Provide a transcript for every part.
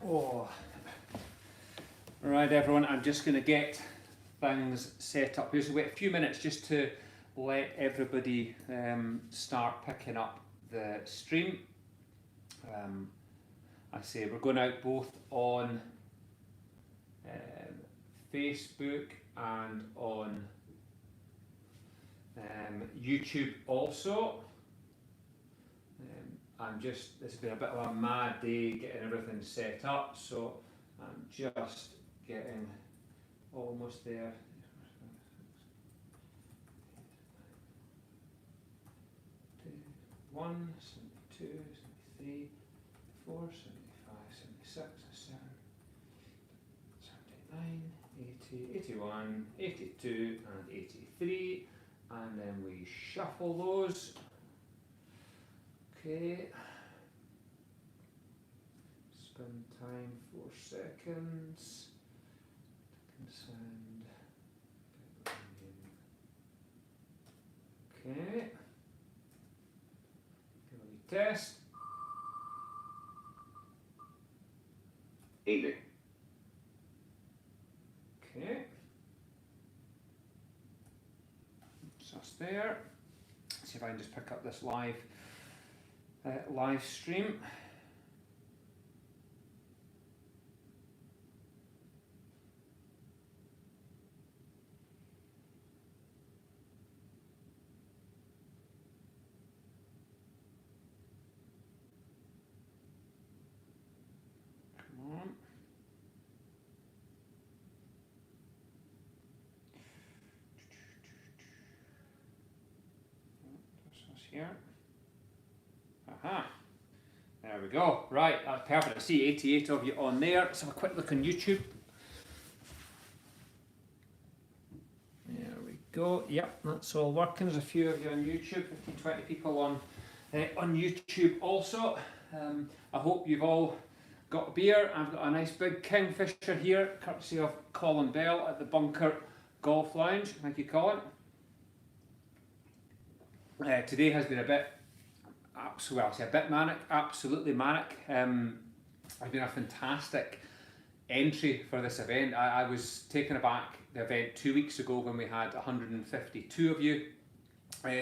Oh, right, everyone. I'm just going to get things set up. Just wait a few minutes just to let everybody start picking up the stream. I say we're going out both on Facebook and on YouTube also. This has been a bit of a mad day getting everything set up, so I'm just getting almost there. 71, 72, 73, 74, 75, 76, 77, 79, 80, 81, 82 and 83, and then we shuffle those. Okay, spin time 4 seconds, sound, okay, give a wee test. Evening. Okay, just there. See if I can just pick up this live stream. Come on. This here. Aha. There we go. Right, that's perfect. I see 88 of you on there. Let's have a quick look on YouTube. There we go. Yep, that's all working. There's a few of you on YouTube, 15, 20 people on YouTube also. I hope you've all got a beer. I've got a nice big Kingfisher here, courtesy of Colin Bell at the Bunker Golf Lounge. Thank you, Colin. Today has been a bit manic, absolutely manic. It's been a fantastic entry for this event. I was taken aback the event 2 weeks ago when we had 152 of you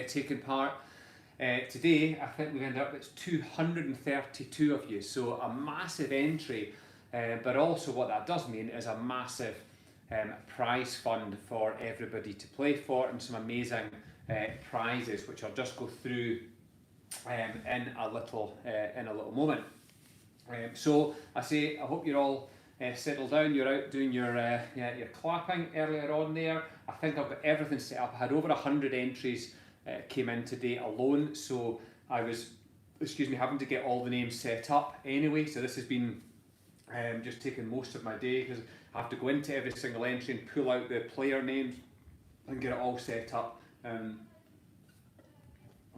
taking part. Today, I think we've ended up with 232 of you, so a massive entry, but also what that does mean is a massive prize fund for everybody to play for, and some amazing prizes, which I'll just go through in a little moment. So I hope you're all settled down. You're out doing your clapping earlier on there. I think I've got everything set up. I had over 100 entries came in today alone, so I was having to get all the names set up anyway. So this has been just taking most of my day, because I have to go into every single entry and pull out the player names and get it all set up.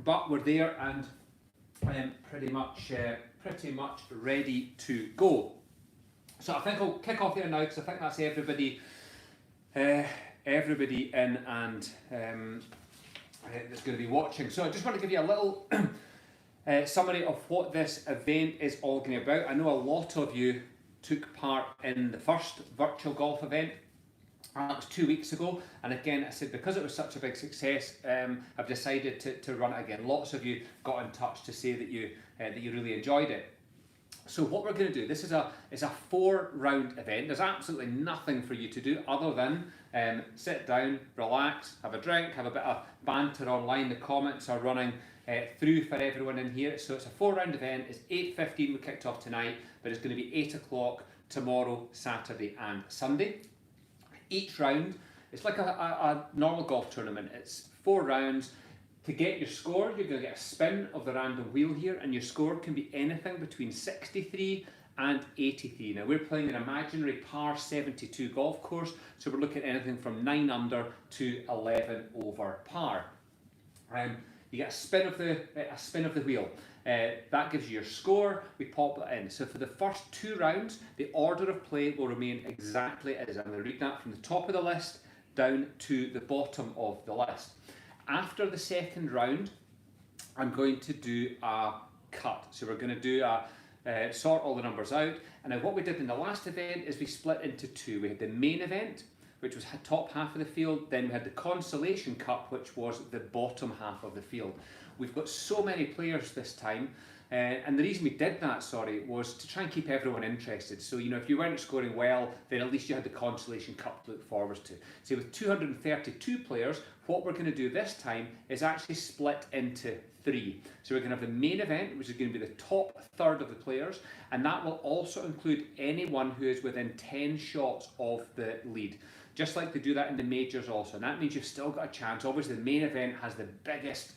But we're there and pretty much ready to go. So I think I'll kick off there now, because I think that's everybody in and that's going to be watching. So I just want to give you a little summary of what this event is all going to be about. I know a lot of you took part in the first virtual golf event. That was 2 weeks ago, and again I said, because it was such a big success, I've decided to run it again. Lots of you got in touch to say that you really enjoyed it. So what we're going to do, this is a 4-round event. There's absolutely nothing for you to do other than sit down, relax, have a drink, have a bit of banter online. The comments are running through for everyone in here. So it's a 4-round event. It's 8:15. We kicked off tonight, but it's going to be 8 o'clock tomorrow, Saturday and Sunday. Each round, it's like a normal golf tournament. It's 4 rounds, To get your score, you're going to get a spin of the random wheel here, and your score can be anything between 63 and 83. Now we're playing an imaginary par 72 golf course, so we're looking at anything from 9 under to 11 over par. You get a spin of the wheel. That gives you your score. We pop that in. So for the first 2 rounds, the order of play will remain exactly as. I'm going to read that from the top of the list down to the bottom of the list. After the second round, I'm going to do a cut. So we're going to do sort all the numbers out. And now what we did in the last event is we split into 2. We had the main event, which was top half of the field. Then we had the Consolation Cup, which was the bottom half of the field. We've got so many players this time, and the reason we did that, was to try and keep everyone interested. So, if you weren't scoring well, then at least you had the Consolation Cup to look forward to. So with 232 players, what we're going to do this time is actually split into 3. So we're going to have the main event, which is going to be the top third of the players, and that will also include anyone who is within 10 shots of the lead. Just like they do that in the majors also, and that means you've still got a chance. Obviously the main event has the biggest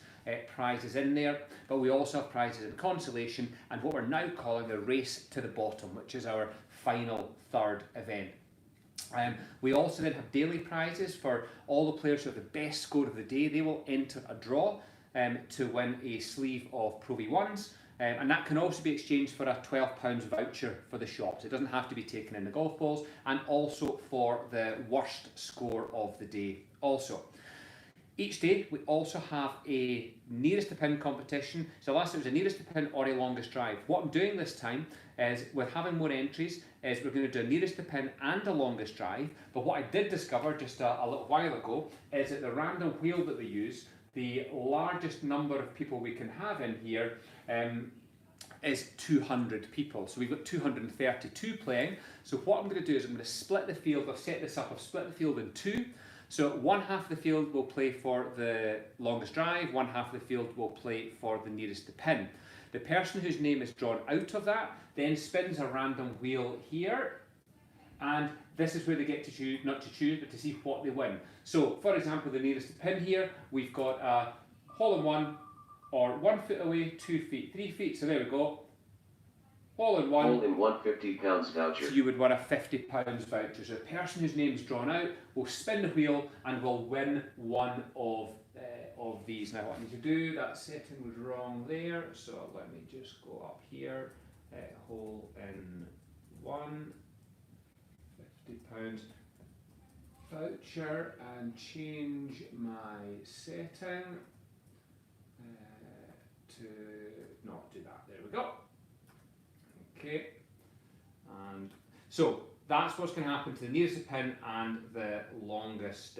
prizes in there, but we also have prizes in Consolation and what we're now calling the Race to the Bottom, which is our final third event. We also then have daily prizes for all the players who have the best score of the day. They will enter a draw to win a sleeve of Pro V1s, and that can also be exchanged for a £12 voucher for the shops. It doesn't have to be taken in the golf balls, and also for the worst score of the day also. Each day we also have a nearest to pin competition. So last time it was a nearest to pin or a longest drive. What I'm doing this time is, with having more entries, is we're going to do a nearest to pin and a longest drive. But what I did discover just a little while ago is that the random wheel that we use, the largest number of people we can have in here is 200 people. So we've got 232 playing. So what I'm going to do is I'm going to split the field. I've set this up, I've split the field in 2. So one half of the field will play for the longest drive, one half of the field will play for the nearest to pin. The person whose name is drawn out of that then spins a random wheel here, and this is where they get to choose, not to choose, but to see what they win. So for example, the nearest to pin here, we've got a hole in one, or 1 foot away, 2 feet, 3 feet, so there we go. Hole in one. Hole in one, £50 voucher. So you would win a £50 voucher. So the person whose name's drawn out will spin the wheel and will win one of these. Now what I need to do, that setting was wrong there, so let me just go up here. Hole in one, £50 voucher, and change my setting to not do that. There we go. Okay, and so that's what's going to happen to the nearest pin and the longest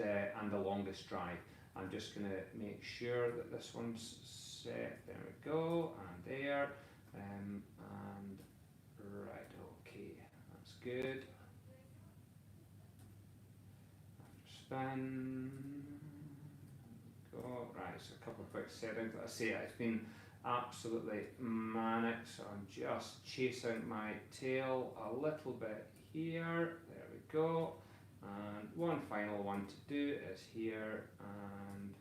drive. I'm just going to make sure that this one's set. There we go, and there, and right. Okay, that's good. After spin, go right. So a couple of quick settings. Let's say it's been absolutely manic, so I'm just chasing my tail a little bit here. There we go. And one final one to do is here, and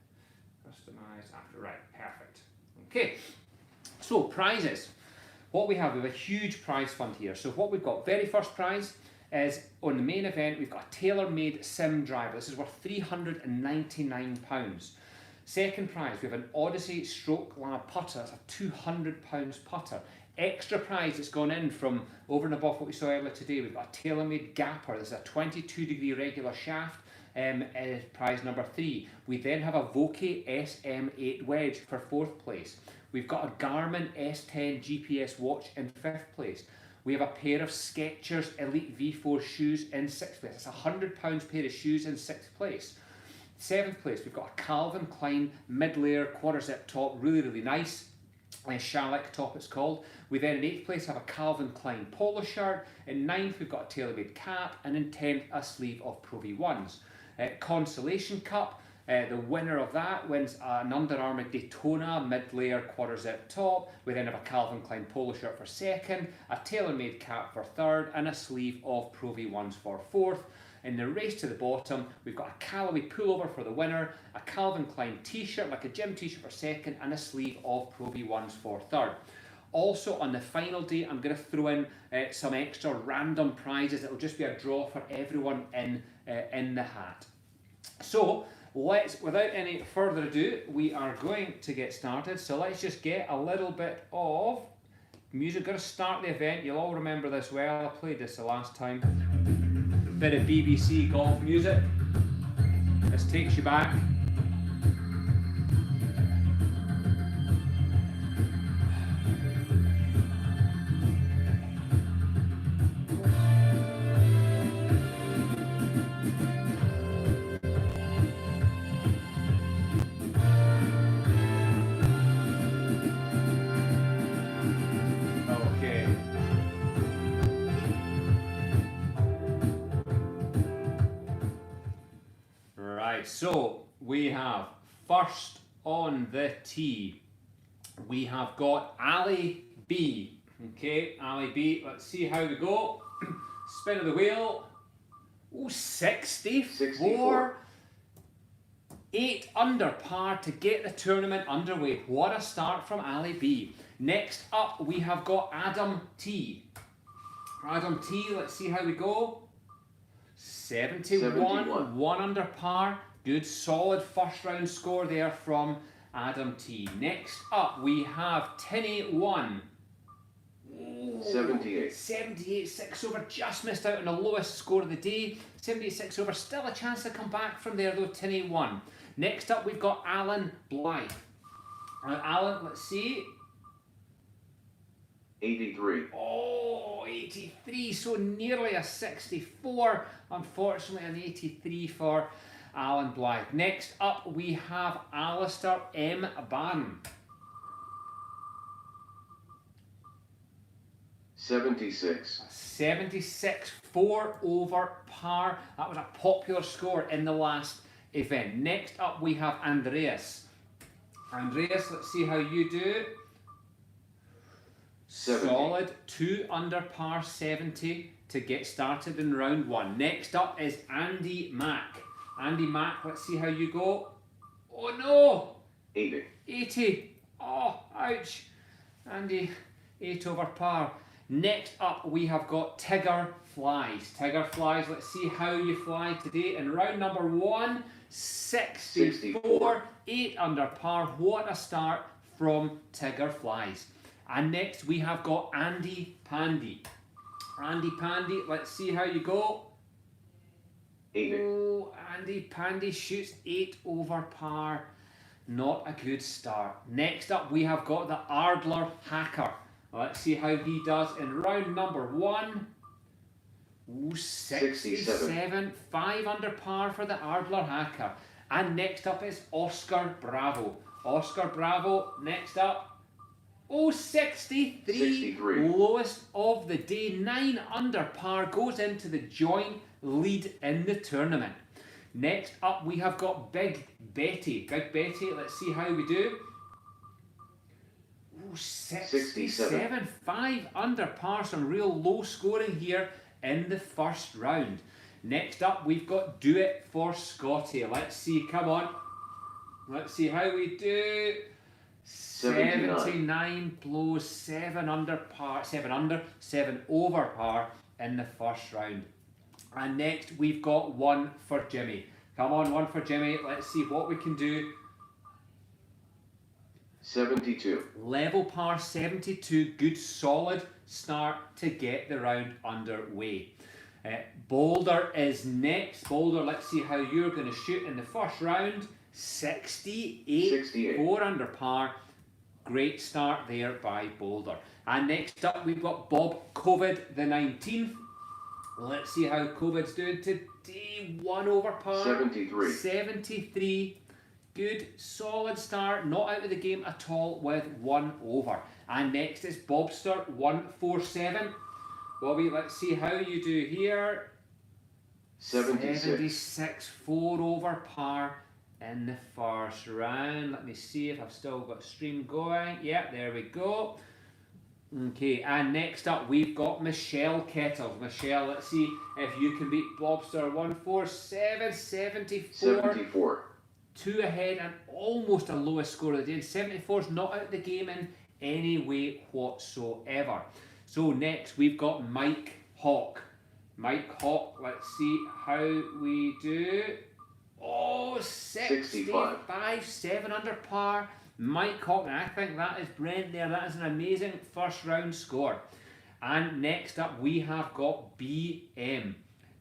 customize after. Right, perfect. Okay, so prizes. What we have a huge prize fund here. So what we've got, very first prize is on the main event, we've got a tailor-made sim driver. This is worth £399. Second prize, we have an Odyssey Stroke Lab putter. That's a £200 putter. Extra prize that's gone in from over and above what we saw earlier today. We've got a tailor-made gapper. This is a 22-degree regular shaft. Prize number 3. We then have a Vokey SM8 wedge for 4th place. We've got a Garmin S10 GPS watch in 5th place. We have a pair of Skechers Elite V4 shoes in 6th place. It's a £100 pair of shoes in 6th place. 7th place, we've got a Calvin Klein mid-layer quarter-zip top, really nice. Shellac top it's called. We then in 8th place have a Calvin Klein polo shirt. In 9th we've got a tailor-made cap, and in 10th a sleeve of Pro V1s. Consolation Cup, the winner of that wins an Under Armour Daytona mid-layer quarter-zip top. We then have a Calvin Klein polo shirt for 2nd, a tailor-made cap for 3rd, and a sleeve of Pro V1s for 4th. In the race to the bottom, we've got a Callaway pullover for the winner, a Calvin Klein t-shirt, like a gym t-shirt for second, and a sleeve of Pro V1s for third. Also, on the final day, I'm going to throw in some extra random prizes. It'll just be a draw for everyone in the hat. So, without any further ado, we are going to get started. So let's just get a little bit of music. Going to start the event. You'll all remember this well. I played this the last time. Bit of BBC golf music. This takes you back. So we have first on the tee, we have got Ali B. Okay, Ali B. Let's see how we go. Spin of the wheel. Oh, 64. 8 under par to get the tournament underway. What a start from Ali B. Next up, we have got Adam T. Adam T. Let's see how we go. 71. 1 under par. Good solid first round score there from Adam T. Next up we have Tinny 1. 78. 78, 6 over, just missed out on the lowest score of the day. 78, 6 over, still a chance to come back from there though, Tinny 1. Next up we've got Alan Blythe. Alan, let's see. 83. Oh, 83, so nearly a 64. Unfortunately, an 83 for Alan Blythe. Next up, we have Alistair M. Bannon. 76. 76, 4 over par. That was a popular score in the last event. Next up, we have Andreas. Andreas, let's see how you do. 70. Solid, 2 under par, 70 to get started in round 1. Next up is Andy Mack. Andy Mack, let's see how you go. Oh no! 80. 80. Oh, ouch. Andy, 8 over par. Next up, we have got Tigger Flies. Tigger Flies, let's see how you fly today in round number 1. 64. 8 under par. What a start from Tigger Flies. And next, we have got Andy Pandy. Andy Pandy, let's see how you go. 80. Oh, Andy Pandy shoots 8 over par. Not a good start. Next up, we have got the Ardler Hacker. Let's see how he does in round number 1. Ooh, 67. 5 under par for the Ardler Hacker. And next up is Oscar Bravo. Oscar Bravo, next up. Oh, 63. 63. Lowest of the day. 9 under par. Goes into the joint lead in the tournament. Next up, we have got Big Betty. Big Betty, let's see how we do. Oh, 67. 5 under par. Some real low scoring here in the first round. Next up, we've got Do It for Scotty. Let's see, come on. Let's see how we do. 79 blows, 7 under par, 7 over par in the first round. And next we've got one for Jimmy. Come on, one for Jimmy. Let's see what we can do. 72. Level par, 72. Good solid start to get the round underway. Boulder is next. Boulder, let's see how you're going to shoot in the first round. 68. 4 under par. Great start there by Boulder. And next up we've got Bob COVID the 19th. Let's see how COVID's doing today. 1 over par. 73. 73. Good solid start. Not out of the game at all with 1 over. And next is Bobster 147. Bobby, let's see how you do here. 76. 4 over par in the first round. Let me see if I've still got stream going. Yeah, there we go. Okay, and next up we've got Michelle Kettles. Michelle, let's see if you can beat Bobster 147, 74. 74. 2 ahead and almost a lowest score of the day. 74's not out the game in any way whatsoever. So next we've got Mike Hawk. Mike Hawk, let's see how we do. Oh, 65, 7 under par. Mike Hawk, and I think that is Brent there. That is an amazing first round score. And next up we have got BM.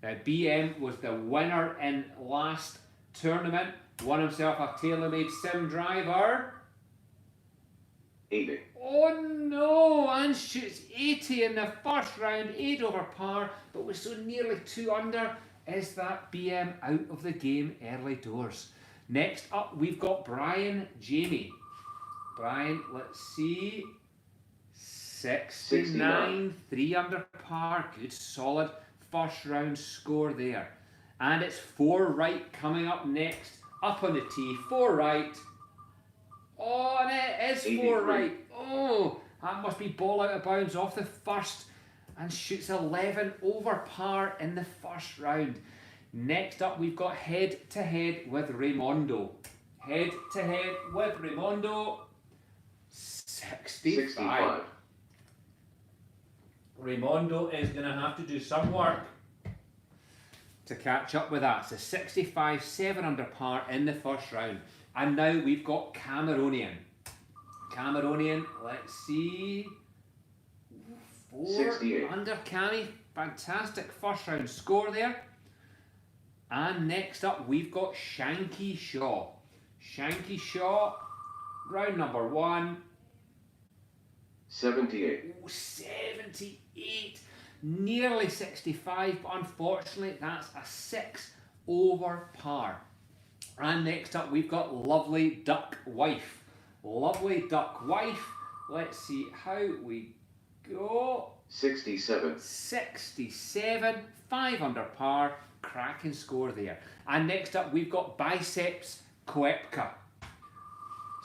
Now BM was the winner in last tournament. Won himself a TaylorMade Sim driver. 80. Oh no, and shoots 80 in the first round, 8 over par, but was so nearly 2 under. Is that BM out of the game early doors? Next up, we've got Brian Jamie. Brian, let's see. 69, 3 under par, good solid first round score there. And it's 4 right coming up next. Up on the tee, 4 right. Oh, and it is 4 83. right. Oh, that must be ball out of bounds off the first and shoots 11 over par in the first round. Next up, we've got head to head with Raimondo. Head to head with Raimondo, 65. Raimondo is going to have to do some work to catch up with that. So 65, 7 under par in the first round. And now we've got Cameronian. Cameronian, let's see. 4 68. under Cammy. Fantastic first round score there. And next up we've got Shanky Shaw. Shanky Shaw, round number 1. 78. Oh, 78. Nearly 65, but unfortunately that's a 6 over par. And next up we've got Lovely Duck Wife. Lovely Duck Wife, let's see how we go. 67. 67, 5 under par, cracking score there. And next up we've got Biceps Koepka.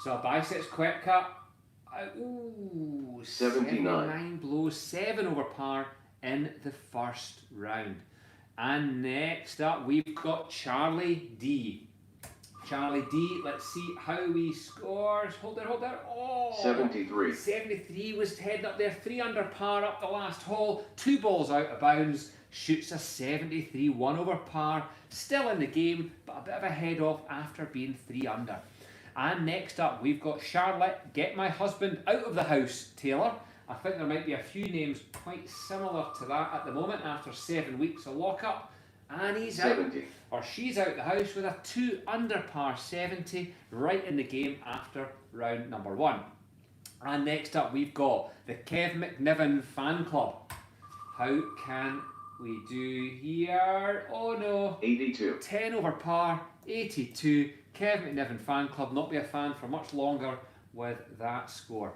So Biceps Koepka, 79 blows, 7 over par in the first round. And next up we've got Charlie D. Charlie D, let's see how he scores. Hold there. Oh, 73. 73 was heading up there, 3 under par up the last hole, 2 balls out of bounds, shoots a 73, 1 over par, still in the game, but a bit of a head off after being 3 under. And next up, we've got Charlotte, Get My Husband Out of the House, Taylor. I think there might be a few names quite similar to that at the moment after 7 weeks of lockup. And he's 70. out, or she's out the house with a 2 under par 70 right in the game after round number 1. And next up we've got the Kev McNiven Fan Club. How can we do here? Oh no. 82. 10 over par, 82. Kev McNiven Fan Club, not be a fan for much longer with that score.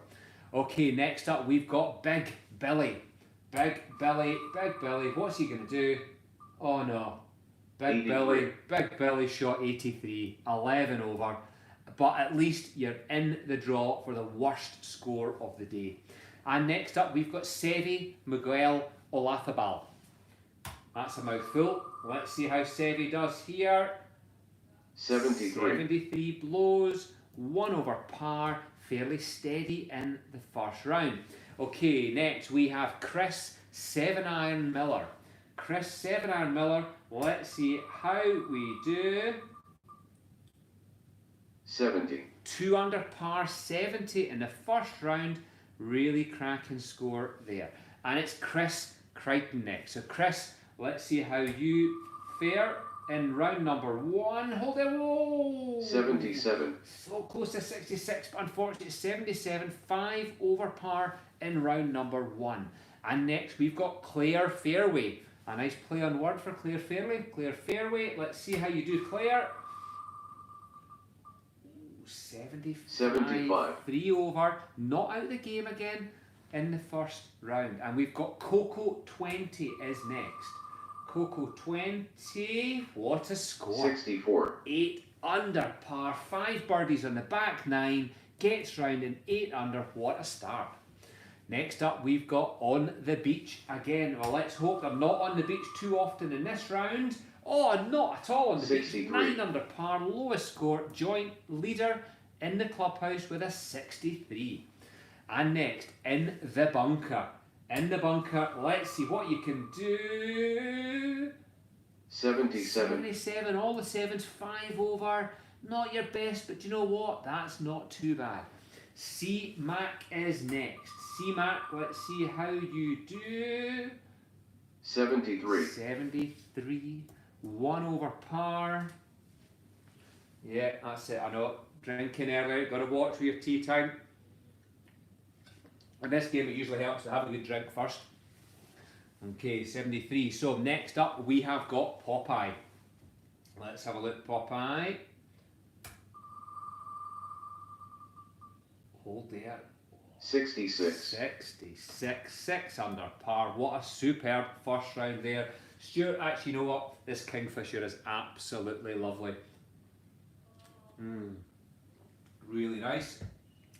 Okay, next up we've got Big Billy. Big Billy, what's he going to do? Oh no. Big 83. Billy shot 83, 11 over. But at least you're in the draw for the worst score of the day. And next up we've got Seve Miguel Olazabal. That's a mouthful. Let's see how Seve does here. 73. 73 blows, 1 over par, fairly steady in the first round. Okay, next we have Chris 7-iron Miller. Chris 7-iron Miller, let's see how we do. 70. 2 under par, 70 in the first round, really cracking score there. And it's Chris Crichton next. So Chris, let's see how you fare in round number 1. Hold it, whoa! 77. So close to 66, but unfortunately 77, 5 over par in round number 1. And next we've got Claire Fairway. A nice play on word for Claire Fairway. Claire Fairway, let's see how you do, Claire. 75, 3 over, not out of the game again in the first round. And we've got Coco 20 is next. Coco 20, what a score. 64. 8 under par, 5 birdies on the back 9, gets round in 8 under, what a start. Next up, we've got On the Beach again. Well, let's hope they're not on the beach too often in this round. Oh, not at all on the beach. 63. 9 under par, lowest score, joint leader in the clubhouse with a 63. And next, In the Bunker. In the Bunker, let's see what you can do. 77. 77, all the sevens, 5 over. Not your best, but you know what? That's not too bad. C Mac is next. C Mac, let's see how you do. 73. 73, 1 over par. Yeah, that's it. I know. Drinking early, got to watch for your tea time. In this game, it usually helps to have a good drink first. Okay, 73. So next up, we have got Popeye. Let's have a look, Popeye. Hold there. 66. 66, 6 under par. What a superb first round there. Stuart, actually, you know what? This Kingfisher is absolutely lovely. Really nice.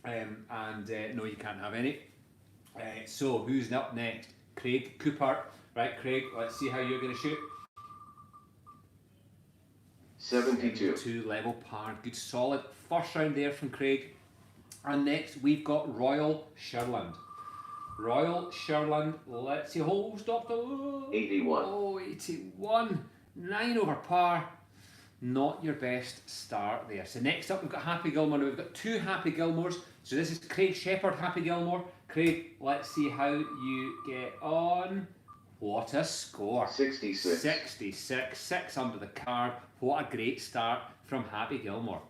No, you can't have any. So, who's up next? Craig Cooper. Right, Craig, let's see how you're going to shoot. 72. 2 level par. Good solid first round there from Craig. And next we've got Royal Sherland. Royal Sherland, let's see, stop the... 81. Oh, 81. 9 over par. Not your best start there. So next up we've got Happy Gilmore. We've got 2 Happy Gilmores. So this is Craig Shepherd, Happy Gilmore. Craig, let's see how you get on. What a score. 66. 66, 6 under the card. What a great start from Happy Gilmore.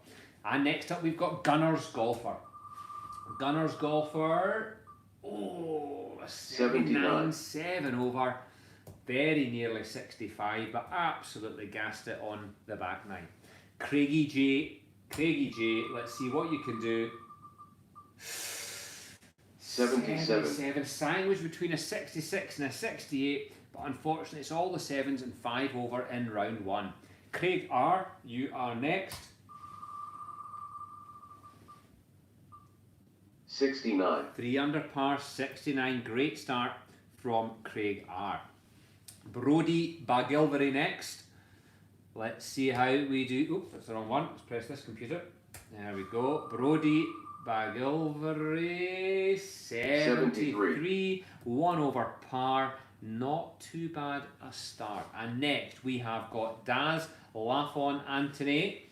And next up we've got Gunners Golfer. Gunners Golfer, 79, 7 over, very nearly 65, but absolutely gassed it on the back 9. Craigie J, let's see what you can do. 77. Sandwich between a 66 and a 68, but unfortunately it's all the 7s and 5 over in round 1. Craig R, you are next. 69. 3 under par, 69. Great start from Craig R. Brody Bagilvery next. Let's see how we do. Oops, that's the wrong one. Let's press this computer. There we go. Brody Bagilvery, 73. 1 over par. Not too bad a start. And next we have got Daz Lafon Anthony.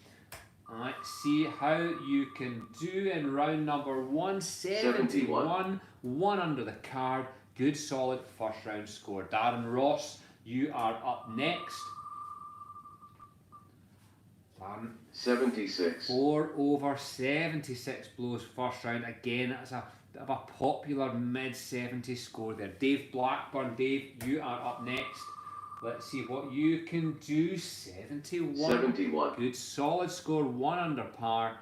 Let's see how you can do in round number 171. 1 under the card. Good solid first round score. Darren Ross, you are up next. Darren. 76. 4 over, 76 blows first round. Again, that's a bit of a popular mid-70s score there. Dave Blackburn, Dave, you are up next. Let's see what you can do. 71. 71. Good solid score. 1 under par.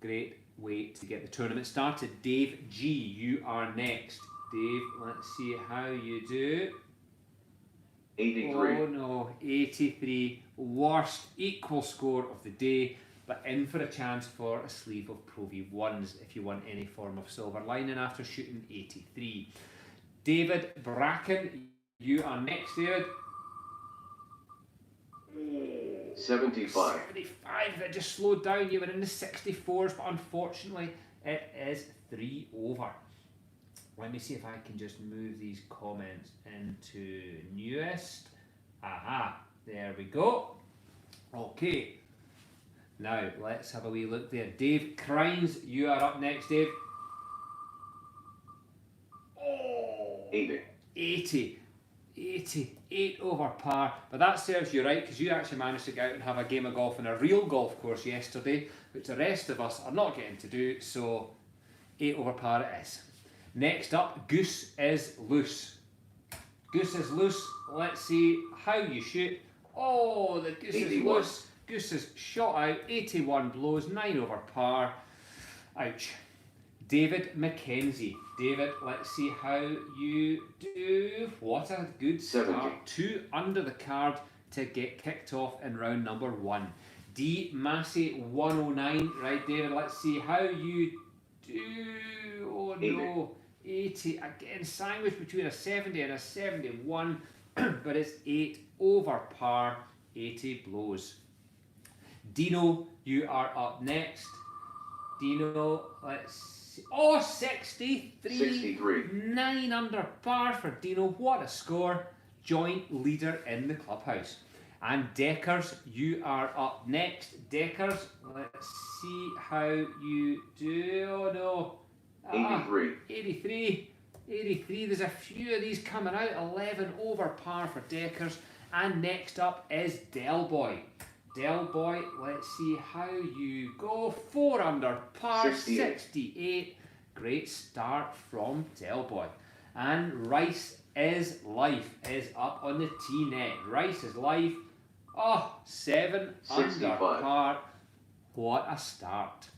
Great way to get the tournament started. Dave G, you are next. Dave, let's see how you do. 83. Oh no, 83. Worst equal score of the day, but in for a chance for a sleeve of Pro V1s if you want any form of silver lining after shooting 83. David Bracken, you are next, David. 75. 75, that just slowed down. You were in the 64s, but unfortunately it is 3 over. Let me see if I can just move these comments into newest. Aha, there we go. Okay, now let's have a wee look there. Dave Crines, you are up next, Dave. Oh, 80. 80. 88 over par, but that serves you right because you actually managed to get out and have a game of golf on a real golf course yesterday, which the rest of us are not getting to do, so 8 over par it is. Next up, Goose is Loose. Goose is Loose, let's see how you shoot. Oh, the Goose 81. is Loose. Goose is shot out, 81 blows, 9 over par. Ouch. David McKenzie. David, let's see how you do. What a good start. 70. 2 under the card to get kicked off in round number 1. D Massey 109. Right, David, let's see how you do. Oh no. 80, again sandwiched between a 70 and a 71, but it's 8 over par, 80 blows. Dino, you are up next. Dino, let's see. Oh, 63. 63. 9 under par for Dino. What a score. Joint leader in the clubhouse. And Deckers, you are up next. Deckers, let's see how you do. Oh no. 83. 83. 83. There's a few of these coming out. 11 over par for Deckers. And next up is Del Boy. Del Boy, let's see how you go. 4 under par, 68. 68. Great start from Del Boy. And Rice is Life is up on the tee net. Rice is Life. Oh, 7 under 65. par. What a start.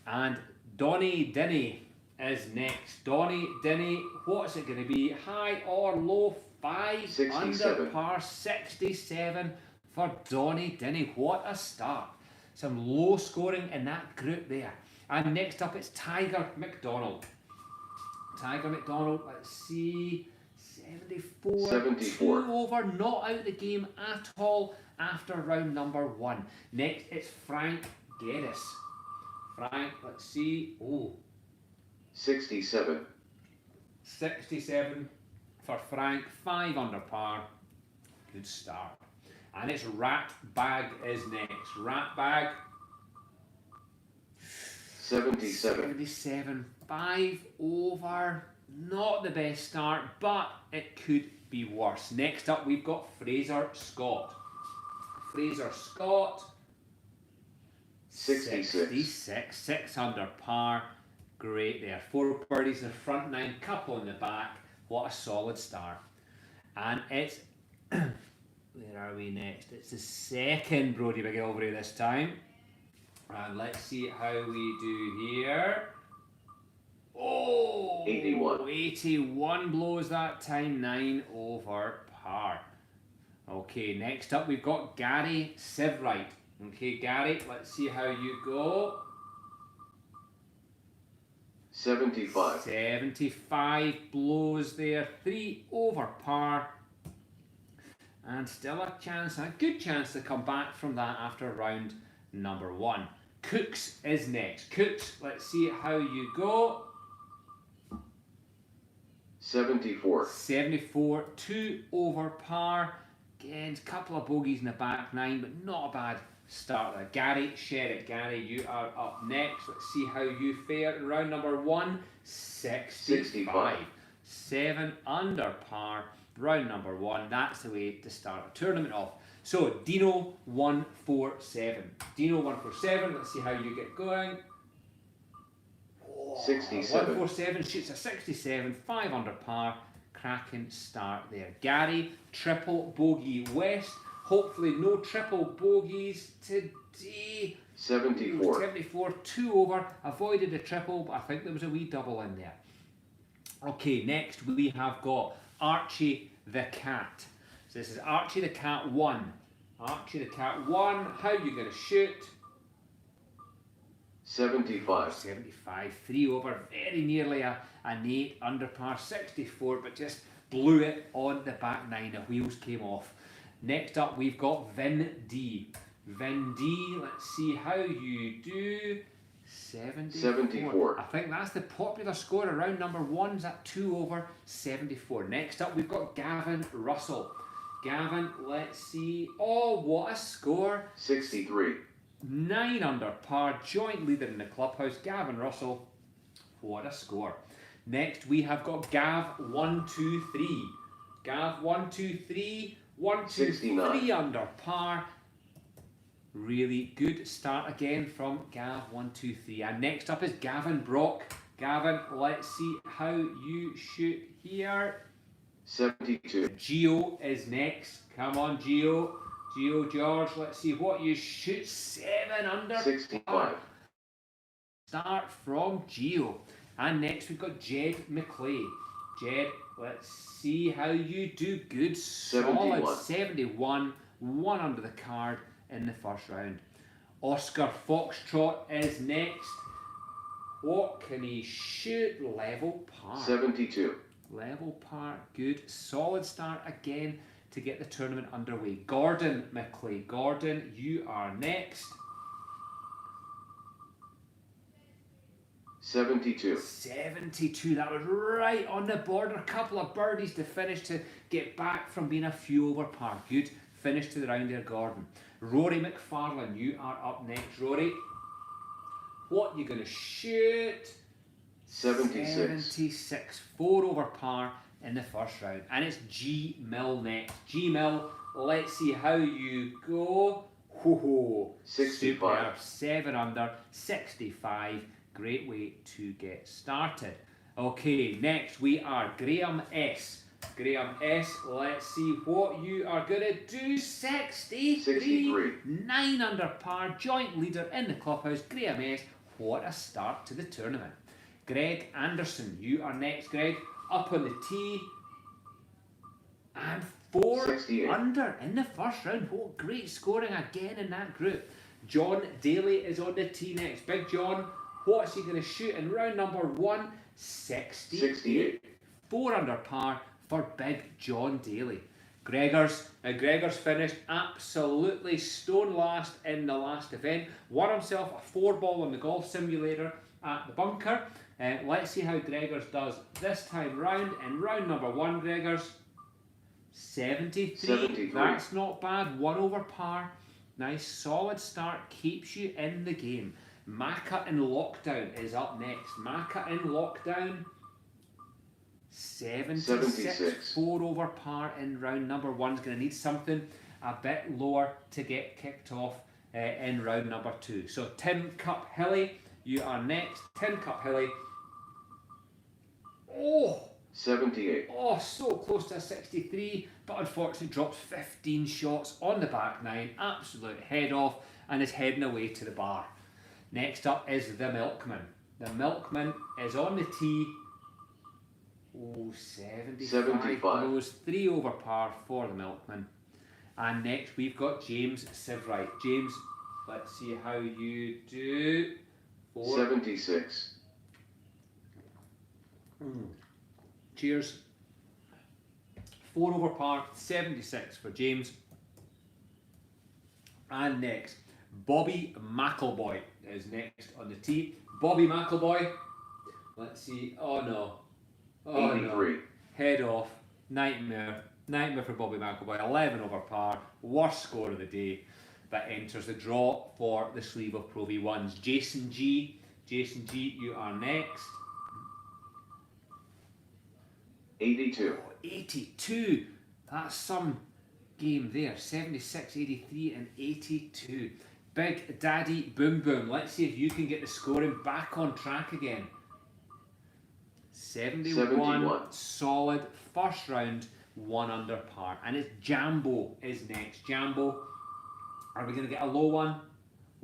And Donny Dinny is next. Donny Dinny, what's it going to be? High or low? 5 under 67. par, 67 for Donny Dinny. What a start. Some low scoring in that group there. And next up it's Tiger McDonald. Tiger McDonald, let's see, 74. 74. 2 over, not out the game at all after round number 1. Next it's Frank Geddes. Frank, let's see, 67. 67 for Frank, 5 under par. Good start. And it's Rat Bag is next. Rat Bag, 77. 77, 5 over. Not the best start, but it could be worse. Next up, we've got Fraser Scott. Fraser Scott, 66. 6 under par. Great there. 4 birdies in the front, 9, couple in the back. What a solid start. And it's, where are we next? It's the second Brodie McIlvray this time. And let's see how we do here. Oh, 81. 81 blows that time, 9 over par. Okay, next up we've got Gary Sivright. Okay, Gary, let's see how you go. 75. 75 blows there, 3 over par. And still a chance, a good chance to come back from that after round number 1. Cooks is next. Cooks, let's see how you go. 74. 74, 2 over par. Again, a couple of bogeys in the back 9, but not a bad start there. Gary Sherritt, Gary, you are up next. Let's see how you fare in round number 1. 65. 7 under par. Round number 1. That's the way to start a tournament off. So, Dino 147. Dino 147, let's see how you get going. 67. 147 shoots a 67, 5 under par. Cracking start there. Gary, triple bogey west. Hopefully no triple bogeys today. 74. 74, 2 over. Avoided a triple, but I think there was a wee double in there. Okay, next we have got Archie the Cat. So this is Archie the Cat 1. Archie the Cat 1. How are you going to shoot? 75. 75, 3 over, very nearly an 8 under par, 64, but just blew it on the back 9. The wheels came off. Next up, we've got Vin D. Vin D, let's see how you do. 74. I think that's the popular score around number 1, is at 2 over, 74. Next up, we've got Gavin Russell. Gavin, let's see. Oh, what a score. 63. 9 under par, joint leader in the clubhouse, Gavin Russell. What a score. Next we have got Gav 123. Gav 123, 1, 2, 69. 3 under par. Really good start again from Gav 123. And next up is Gavin Brock. Gavin, let's see how you shoot here. 72. Gio is next. Come on, Gio. Gio George, let's see what you shoot. 7 under 65. par. Start from Gio. And next we've got Jed McClay. Jed, let's see how you do. Good, solid 71. 71. 1 under the card in the first round. Oscar Foxtrot is next. What can he shoot? Level par. 72. Level par, good. Solid start again to get the tournament underway. Gordon McClay. Gordon, you are next. 72. 72, that was right on the border. A couple of birdies to finish to get back from being a few over par. Good finish to the round there, Gordon. Rory McFarlane, you are up next. Rory, what are you going to shoot? 76. 76, 4 over par in the first round. And it's G Mill next. G Mill, let's see how you go. Ho-ho. 65. Superb. 7 under, 65. Great way to get started. Okay, next we are Graham S. Graham S, let's see what you are going to do. 63. 9 under par, joint leader in the clubhouse. Graham S, what a start to the tournament. Greg Anderson, you are next, Greg. Up on the tee. And 4 68. under in the first round. What great scoring again in that group. John Daly is on the tee next. Big John, what's he going to shoot in round number 1? 68. 4 under par for Big John Daly. Gregor's finished absolutely stone last in the last event. Won himself a 4-ball on the golf simulator at the bunker. Let's see how Gregor's does this time round. In round number 1, Gregor's 73. That's not bad. 1 over par. Nice solid start. Keeps you in the game. Macca in lockdown is up next. Macca in lockdown. 76. 4 over par in round number 1. Is going to need something a bit lower to get kicked off in round number 2. So Tim Cup Hilly, you are next. Tim Cup Hilly. Oh! 78. Oh, so close to a 63, but unfortunately drops 15 shots on the back 9. Absolute head off and is heading away to the bar. Next up is the Milkman. The Milkman is on the tee. Oh, 75 blows, 3 over par for the Milkman. And next we've got James Sivright. James, let's see how you do. 76. Cheers. 4 over par, 76 for James. And next, Bobby McElboy is next on the tee. Bobby McElboy, let's see. Oh no. Oh 83. No. Head off. Nightmare. Nightmare for Bobby McElboy. 11 over par. Worst score of the day. That enters the draw for the sleeve of Pro V1s. Jason G. Jason G, you are next. 82. Oh, 82. That's some game there. 76, 83 and 82. Big Daddy Boom Boom. Let's see if you can get the scoring back on track again. 71. Solid. First round, 1 under par. And it's Jambo is next. Jambo, are we going to get a low one?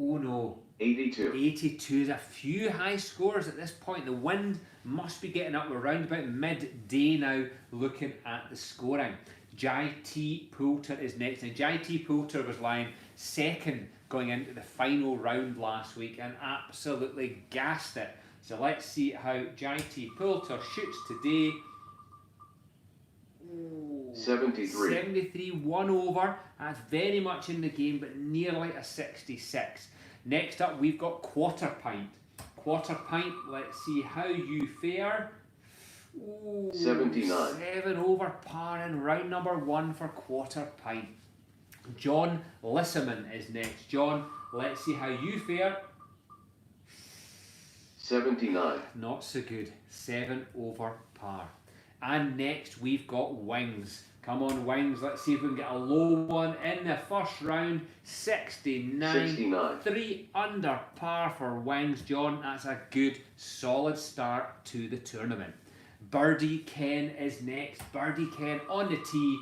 Oh no. 82. 82. There's a few high scores at this point. The wind must be getting up. We're around about midday now looking at the scoring. Jai T. Poulter is next. Now, Jai T. Poulter was lying second going into the final round last week and absolutely gassed it. So let's see how Jai T. Poulter shoots today. 73. 73, 1 over. That's very much in the game, but nearly a 66. Next up, we've got Quarter Pint. Quarter Pint, let's see how you fare. Ooh, 79. 7 over par in round number 1 for Quarter Pint. John Lissaman is next. John, let's see how you fare. 79. Not so good. 7 over par. And next we've got Wings. Come on, Wings. Let's see if we can get a low one in the first round. 69. 3 under par for Wings, John. That's a good, solid start to the tournament. Birdie Ken is next. Birdie Ken on the tee.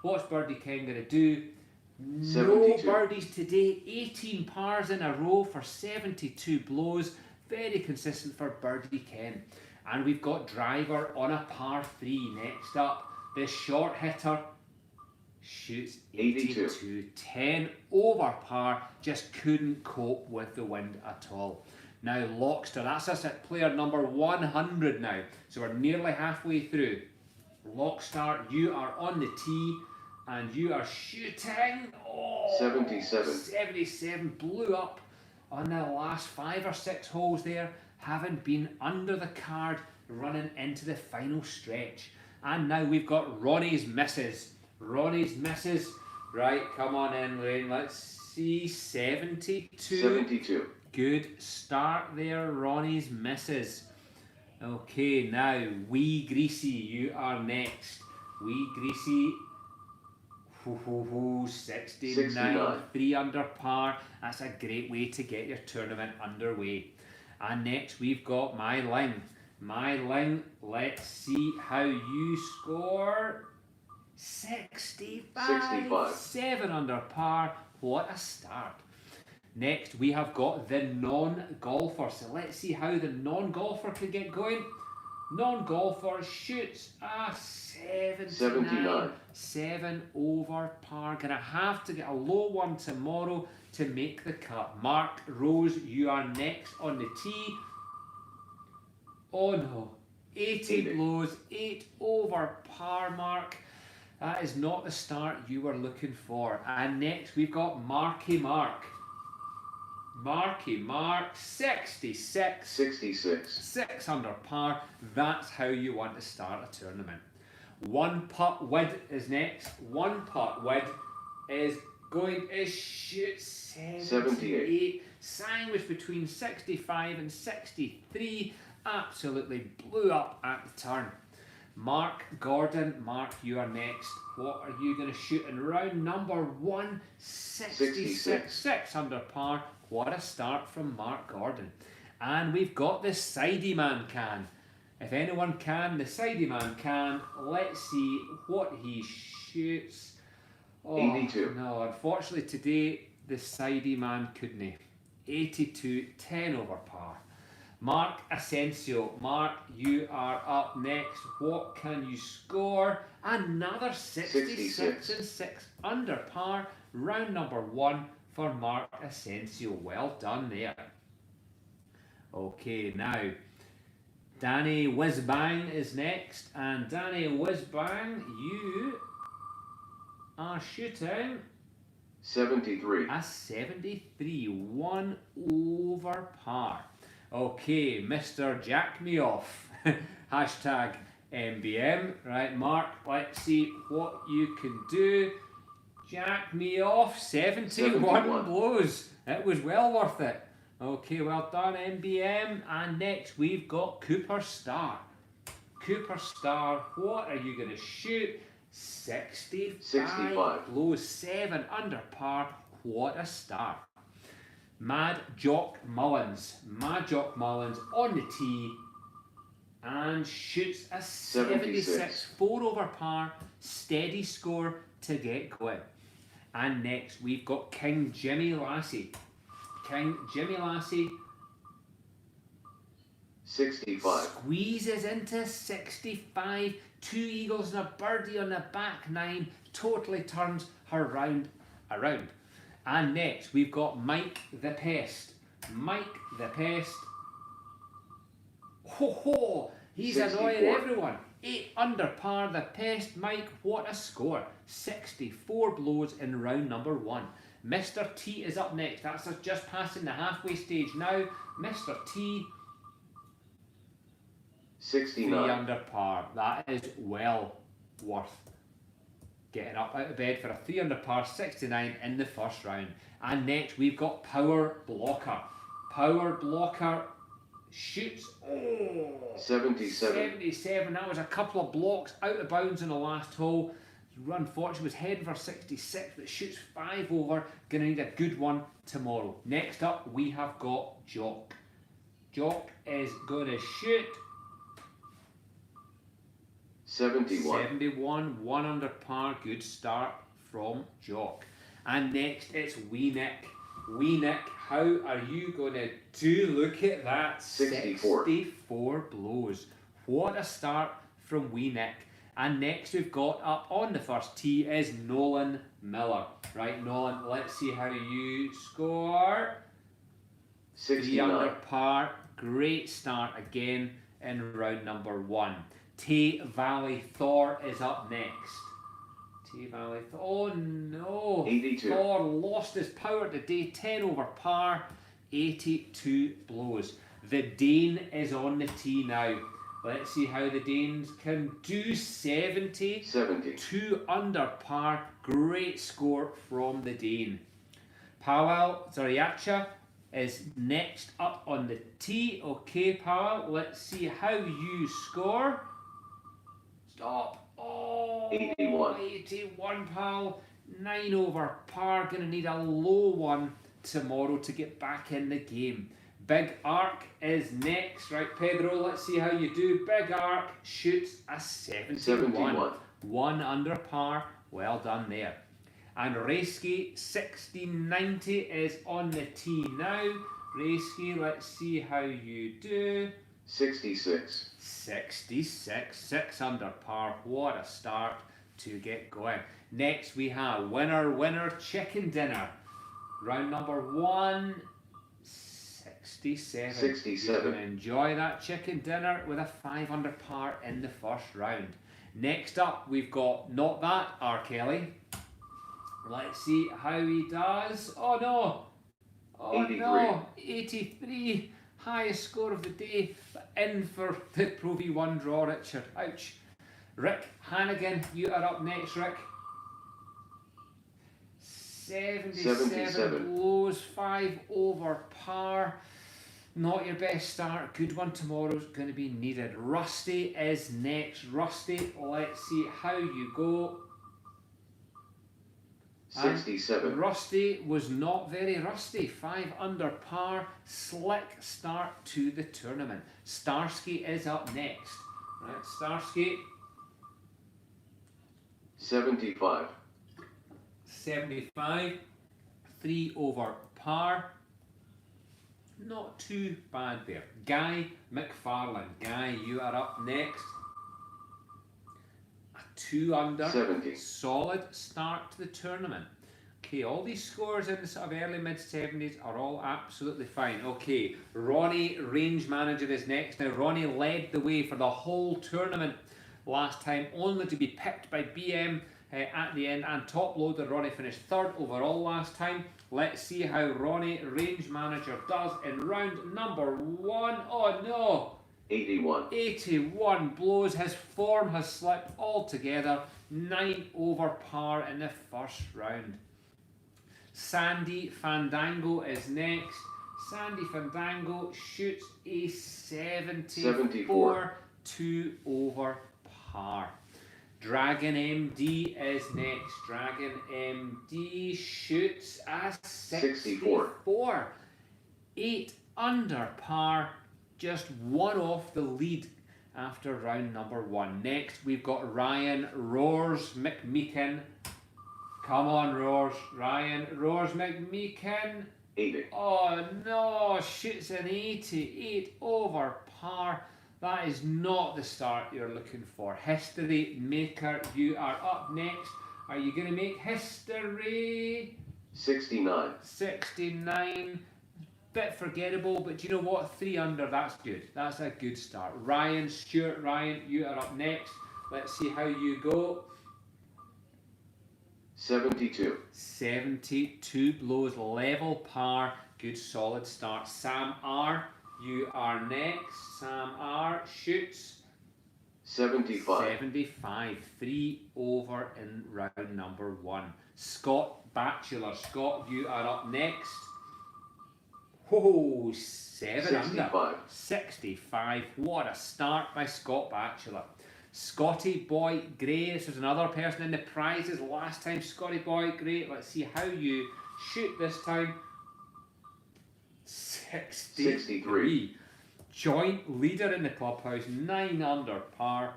What's Birdie Ken going to do? 72. No birdies today. 18 pars in a row for 72 blows. Very consistent for Birdie Ken. And we've got Driver on a par 3 next up. This short hitter shoots 82. 10 over par. Just couldn't cope with the wind at all. Now Lockster, that's us at player number 100 now. So we're nearly halfway through. Lockstar, you are on the tee and you are shooting. Oh, 77. 77, blew up on the last 5 or 6 holes there, having been under the card, running into the final stretch. And now we've got Ronnie's misses. Ronnie's misses. Right, come on in, Lane. Let's see, 72. 72. Good start there, Ronnie's misses. Okay, now, Wee Greasy, you are next. Wee Greasy, 69, 69. 3 under par. That's a great way to get your tournament underway. And next we've got My Ling. My Ling, let's see how you score. 65. 65. 7 under par. What a start. Next we have got the non-golfer. So let's see how the non-golfer can get going. Non-golfer shoots a 79. 7 over par. Gonna have to get a low one tomorrow to make the cut. Mark Rose, you are next on the tee. Oh no, 80 blows, 8 over par, Mark. That is not the start you were looking for. And next we've got Marky Mark. Marky Mark, 66. 66. 6 under par. That's how you want to start a tournament. One Putt Wid is next. One Putt Wid is going to shoot 78. Sandwich between 65 and 63. Absolutely blew up at the turn. Mark Gordon, Mark, you are next. What are you going to shoot in round number 1? 66. 6 under par. What a start from Mark Gordon. And we've got the Sidey Man can. If anyone can, the Sidey Man can. Let's see what he shoots. Oh, 82. No, unfortunately today the Sidey Man couldn't. 82, 10 over par. Mark Asensio, Mark, you are up next. What can you score? Another 66 and 6 under par. Round number 1 for Mark Asensio. Well done there. Okay, now Danny Whizbang is next. And Danny Whizbang, you are shooting 73. a 73, 1 over par. Okay, Mr. Jack Me Off. Hashtag MBM. Right, Mark, let's see what you can do. Jack Me Off, 71 blows. It was well worth it. Okay, well done, MBM. And next we've got Cooper Star. Cooper Star, what are you going to shoot? 65 blows, 7 under par. What a start. Mad Jock Mullins. Mad Jock Mullins on the tee and shoots a 76. 4 over par. Steady score to get going. And next we've got King Jimmy Lassie. King Jimmy Lassie 65. Squeezes into 65. 2 eagles and a birdie on the back 9. Totally turns her round around. And next we've got Mike the Pest. Mike the Pest. Ho ho! He's 64. annoying everyone. 8 under par. The Pest. Mike, what a score. 64 blows in round number 1. Mr. T is up next. That's us just passing the halfway stage now. Mr. T. 69. 3 under par. That is well worth getting up out of bed for a 3 under par, 69 in the first round. And next we've got Power Blocker. Power Blocker shoots 77. That was a couple of blocks out of bounds in the last hole. He unfortunately was heading for 66, but shoots 5 over. Gonna need a good one tomorrow. Next up we have got Jock. Jock is gonna shoot 71. 1 under par. Good start from Jock. And next it's Wee Nick. Wee Nick, how are you going to do? Look at that. 64 blows. What a start from Wee Nick. And next we've got up on the first tee is Nolan Miller. Right, Nolan, let's see how you score. 3 under 69. par. Great start again in round number 1. Tay Valley Thor is up next. Tay Valley Thor. Oh no! 82. Thor lost his power today. 10 over par. 82 blows. The Dane is on the tee now. Let's see how the Danes can do. 70. 70. 2 under par. Great score from the Dane. Powell Zariacha is next up on the tee. Okay, Powell, let's see how you score. Stop. Oh, 81. 81, Powell. 9 over par. Going to need a low one tomorrow to get back in the game. Big Arc is next. Right, Pedro, let's see how you do. Big Arc shoots a 71. 71. 1 under par. Well done there. And Reski 1690 is on the tee now. Reski, let's see how you do. 66. 66, 6 under par. What a start to get going. Next we have winner chicken dinner. Round number 1, 67. 67. You can enjoy that chicken dinner with a 5 under par in the first round. Next up we've got not that R. Kelly. Let's see how he does. Oh no! Oh 83. no! 83. Highest score of the day. But in for the Pro V1 draw, Richard. Ouch. Rick Hannigan, you are up next, Rick. 77 blows, 5 over par. Not your best start. Good one tomorrow's going to be needed. Rusty is next. Rusty, let's see how you go. 67. Rusty was not very rusty. 5 under par. Slick start to the tournament. Starsky is up next. Right, Starsky. 75. 75. 3 over par. Not too bad there. Guy McFarlane. Guy, you are up next. A 2 under. 70. Solid start to the tournament. Okay, all these scores in the sort of early mid-70s are all absolutely fine. Okay, Ronnie, range manager, is next. Now, Ronnie led the way for the whole tournament last time, only to be pipped by BM at the end, and top loader Ronnie finished 3rd overall last time. Let's see how Ronnie, range manager, does in round number 1. Oh no! 81. 81 blows. His form has slipped altogether. 9 over par in the first round. Sandy Fandango is next. Sandy Fandango shoots a 74. 2 over par. Dragon MD is next. Dragon MD shoots a 64. 8 under par. Just 1 off the lead after round number 1. Next we've got Ryan Roars McMeekin. Come on, Roars. Ryan Roars McMeekin. 80. Oh no, shoots an 88 over par. That is not the start you're looking for. History Maker, you are up next. Are you going to make history? 69. 69. Bit forgettable, but do you know what? 3 under, that's good. That's a good start. Ryan Stewart, Ryan, you are up next. Let's see how you go. 72. 72 blows, level par, good solid start. Sam R, you are next. Sam R shoots 75. 75, 3 over in round number 1. Scott Batchelor, Scott, you are up next. Whoa, 7 65. under. 65, what a start by Scott Batchelor. Scotty Boy Gray, this was another person in the prizes last time. Scotty Boy Gray, let's see how you shoot this time. 63. Joint leader in the clubhouse, 9 under par.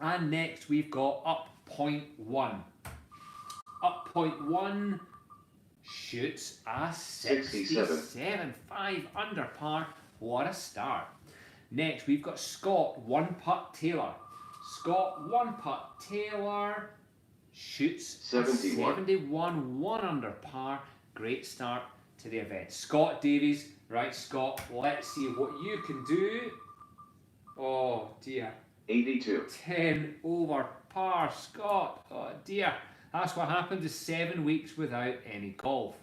And next we've got Up Point 1. Up Point 1 shoots a 67. 5 under par. What a start. Next we've got Scott One Putt Taylor. Scott One Putt Taylor shoots 71. 71, 1 under par. Great start to the event. Scott Davies, Right, Scott, let's see what you can do. Oh dear. 82. 10 over par, Scott. Oh dear. That's what happens is 7 weeks without any golf.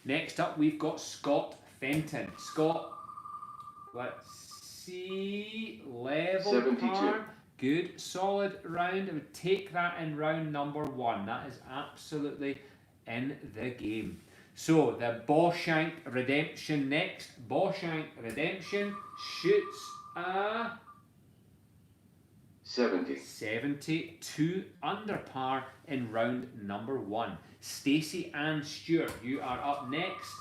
Next up, we've got Scott Fenton. Scott, let's see. Level 72. par. Good, solid round. I would take that in round number 1. That is absolutely in the game. So the Boshank Redemption next. Boshank Redemption shoots a 70. 72 under par in round number 1. Stacey Ann Stewart, you are up next.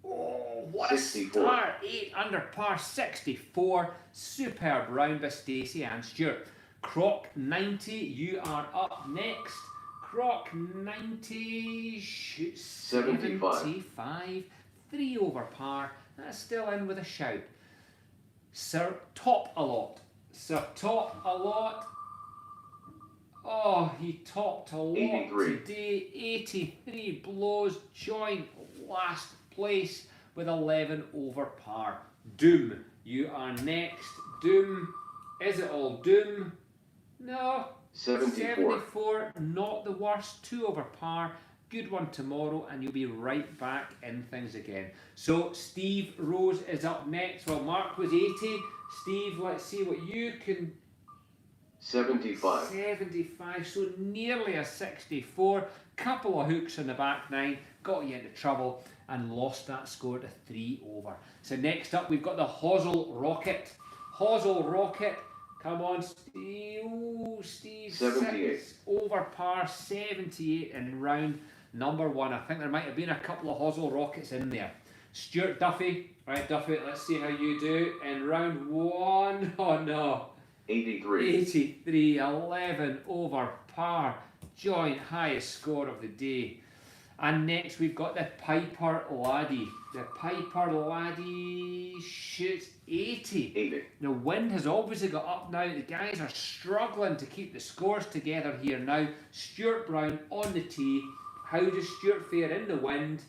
Oh, what 64. a start! 8 under par, 64. Superb round by Stacey Ann Stewart. Croc 90, you are up next. Croc 90 shoots 75. 3 over par. That's still in with a shout. Sir Top a lot. Sir Top a lot. Oh, he topped a lot 83. today. 83 blows joint last place with 11 over par. Doom, you are next. Doom, is it all doom? No. 74. 74, not the worst. 2 over par. Good one tomorrow, and you'll be right back in things again. So Steve Rose is up next. Well, Mark was 80. Steve, let's see what you can. 75. 75, so nearly a 64. Couple of hooks in the back nine, got you into trouble, and lost that score to 3 over. So next up, we've got the Hosel Rocket. Hosel Rocket. Come on, Steve. Ooh, Steve. 78. 6 over par, 78 in round number 1. I think there might have been a couple of Hosel Rockets in there. Stuart Duffy. Right, Duffy, let's see how you do in round 1. Oh no. 83. 83, 11 over par. Joint highest score of the day. And next we've got the Piper Laddie. The Piper Laddie shoots 80. 80. The wind has obviously got up now. The guys are struggling to keep the scores together here now. Stuart Brown on the tee. How does Stuart fare in the wind?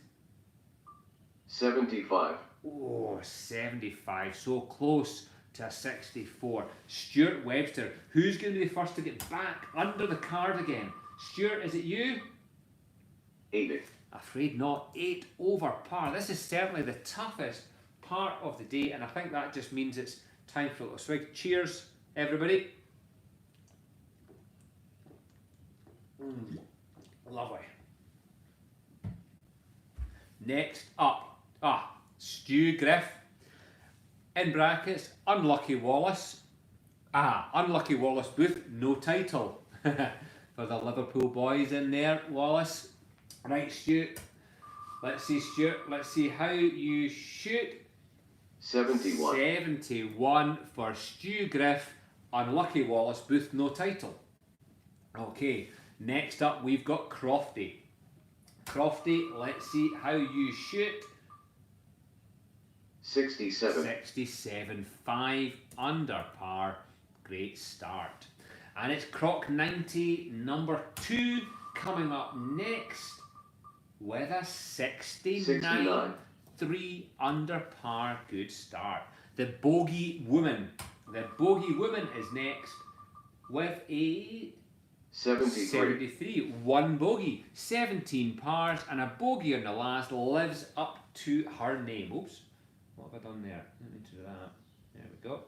75. Oh, 75. So close to a 64. Stuart Webster. Who's going to be the first to get back under the card again? Stuart, is it you? 80. Afraid not. 8 over par. This is certainly the toughest part of the day, and I think that just means it's time for a little swig. Cheers, everybody. Lovely. Next up, Stu Griff. In brackets, Unlucky Wallace. Unlucky Wallace Booth, no title. For the Liverpool boys in there, Wallace. Right, Stu. Let's see, Stuart. Let's see how you shoot. 71. 71 for Stu Griff. Unlucky Wallace Booth, no title. Okay, next up we've got Crofty. Crofty, let's see how you shoot. 67. 67, 5 under par. Great start. And it's Croc 90, number 2, coming up next with a 69. 69. 3 under par. Good start. The Bogey Woman. The Bogey Woman is next with a 73. 73. 1 bogey. 17 pars and a bogey on the last. Lives up to her name. Oops. What have I done there? Let me do that. There we go.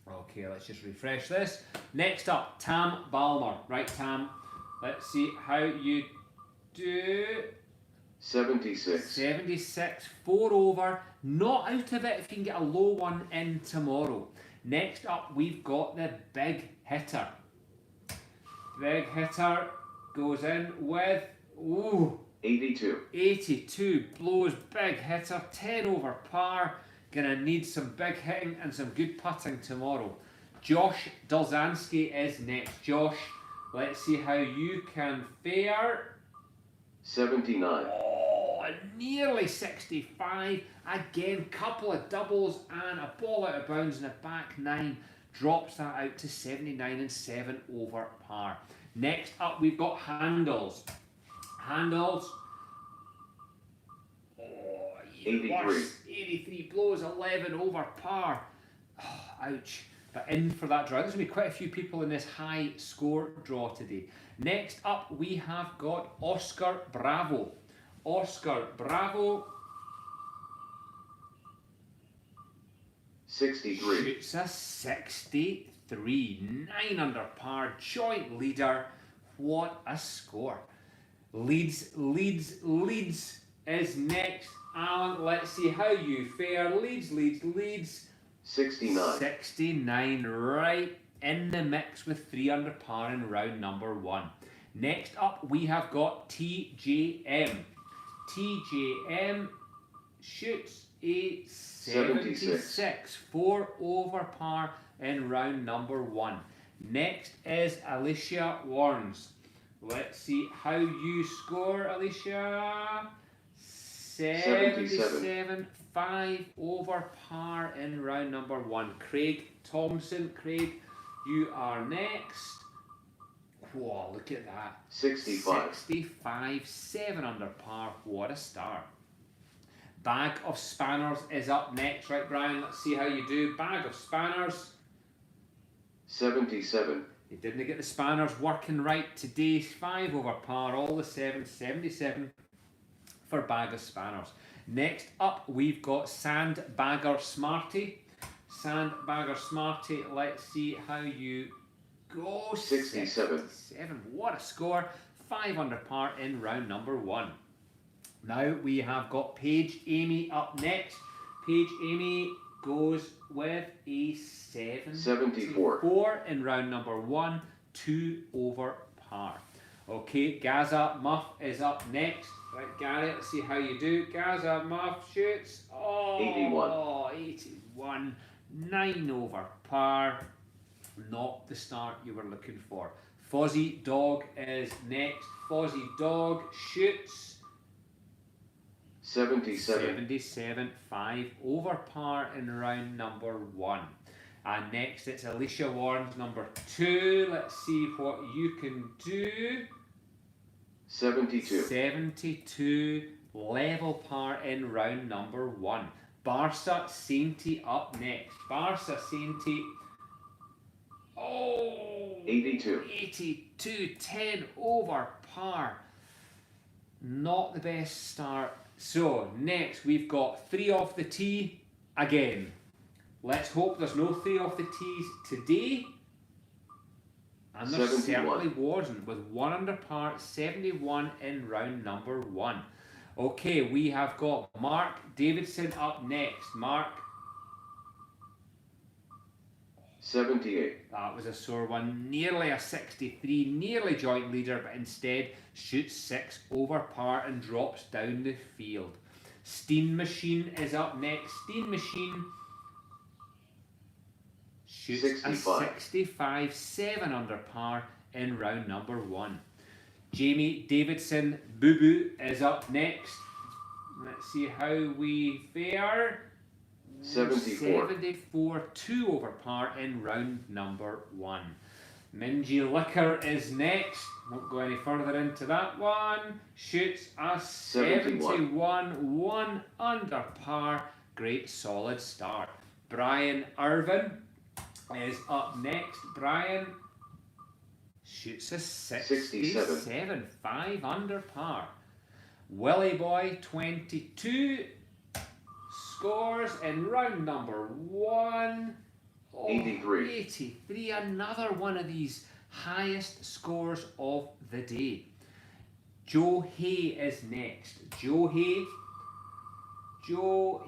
Okay, let's just refresh this. Next up, Tam Balmer. Right, Tam. Let's see how you do. 76. 76, 4 over. Not out of it if you can get a low one in tomorrow. Next up, we've got the Big Hitter. Big Hitter goes in with 82. 82. Blows Big Hitter, 10 over par. Gonna need some big hitting and some good putting tomorrow. Josh Dolzanski is next. Josh, let's see how you can fare. 79. Oh, nearly 65. Again, couple of doubles and a ball out of bounds in the back nine. Drops that out to 79 and 7 over par. Next up, we've got Handles. Handles. Oh, 83. worse. 83 blows, 11 over par. Oh, ouch. But in for that draw. There's going to be quite a few people in this high score draw today. Next up, we have got Oscar Bravo. Oscar Bravo 63. shoots a 63. 9 under par, joint leader. What a score. Leeds is next. Alan, let's see how you fare. Leeds. 69. 69, right in the mix with 3 under par in round number 1. Next up, we have got TJM. TJM shoots a 76, 4 over par in round number 1. Next is Alicia Warnes. Let's see how you score, Alicia. 77, 5 over par in round number 1. Craig Thompson. Craig, you are next. Whoa, look at that. 65. 65, 7 under par. What a start. Bag of Spanners is up next, right, Brian? Let's see how you do. Bag of Spanners. 77. You didn't get the spanners working right today. 5 over par, all the 7, 77 for Bag of Spanners. Next up, we've got Sandbagger Smarty. Sandbagger Smarty, let's see how you go. 67. 67, what a score. 5 under par in round number 1. Now we have got Paige Amy up next. Paige Amy goes with a 74 in round number 1, 2 over par. Okay, Gaza Muff is up next. Right, Gary, let's see how you do. Gaza Muff shoots. Oh, 81, 9 over par. Not the start you were looking for. Fozzie Dog is next. Fozzie Dog shoots. 77, 5 over par in round number 1. And next it's Alicia Warnes, number 2. Let's see what you can do. 72. 72, level par in round number 1. Barca Sainty up next. Barca Sainty. Oh! 82. 82, 10 over par. Not the best start. So, next we've got 3 off the tee again. Let's hope there's no 3 off the tees today. And there 71. certainly wasn't, with 1 under par, 71 in round number 1. Okay, we have got Mark Davidson up next. Mark. 78. That was a sore one. Nearly a 63, nearly joint leader, but instead shoots 6 over par and drops down the field. Steen Machine is up next. Steen Machine shoots 65. a 65, 7 under par in round number 1. Jamie Davidson Boo Boo is up next. Let's see how we fare. 74. 74, 2 over par in round number 1. Minji Liquor is next. Won't go any further into that one. Shoots a 71, 1 under par. Great solid start. Brian Irvin is up next. Brian shoots a 67, 5 under par. Willie Boy 22 scores in round number 1. Oh, 83. 83, another one of these highest scores of the day. Joe Hay is next. Joe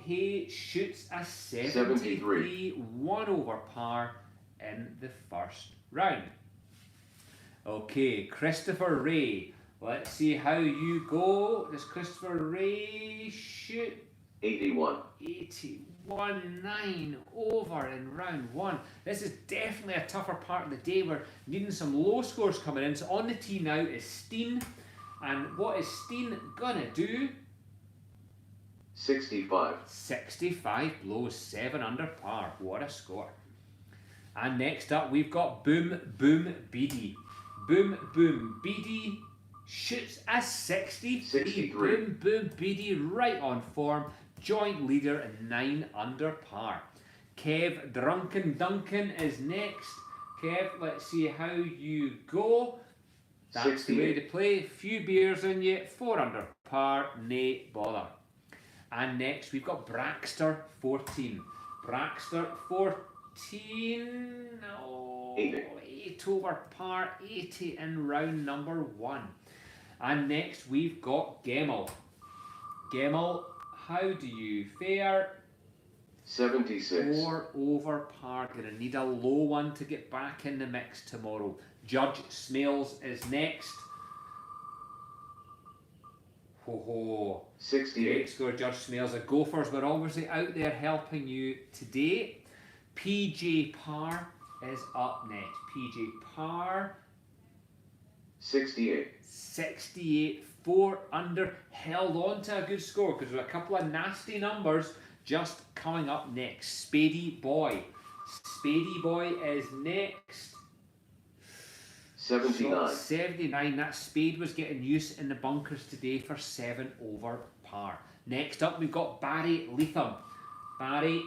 Hay shoots a 73, 1 over par in the first round. Okay, Christopher Ray. Let's see how you go. Does Christopher Ray shoot? 81. 81, 9 over in round 1. This is definitely a tougher part of the day. We're needing some low scores coming in. So on the tee now is Steen. And what is Steen gonna do? 65. 65 blows, 7 under par. What a score. And next up we've got Boom Boom Beatty. Boom Boom Beatty shoots a 63. 63. Boom Boom Beatty right on form. joint leader and 9 under par. Kev Drunken Duncan is next. Kev, let's see how you go. That's the way to play. Few beers in you, 4 under par, nae bother. And next we've got Braxter 14. Braxter 14, no, 8 over par, 80 in round number 1. And next we've got Gemmell. Gemmell, how do you fare? 76. 4 over par. Gonna need a low one to get back in the mix tomorrow. Judge Smales is next. Ho ho. 68. Great score, Judge Smales. The Gophers were obviously out there helping you today. PJ Parr is up next. PJ Parr. 68. 68, 4 under, held on to a good score because there were a couple of nasty numbers just coming up next. Spady Boy. Spady Boy is next. 79. 79. That Spade was getting used in the bunkers today for 7 over par. Next up, we've got Barry Leatham. Barry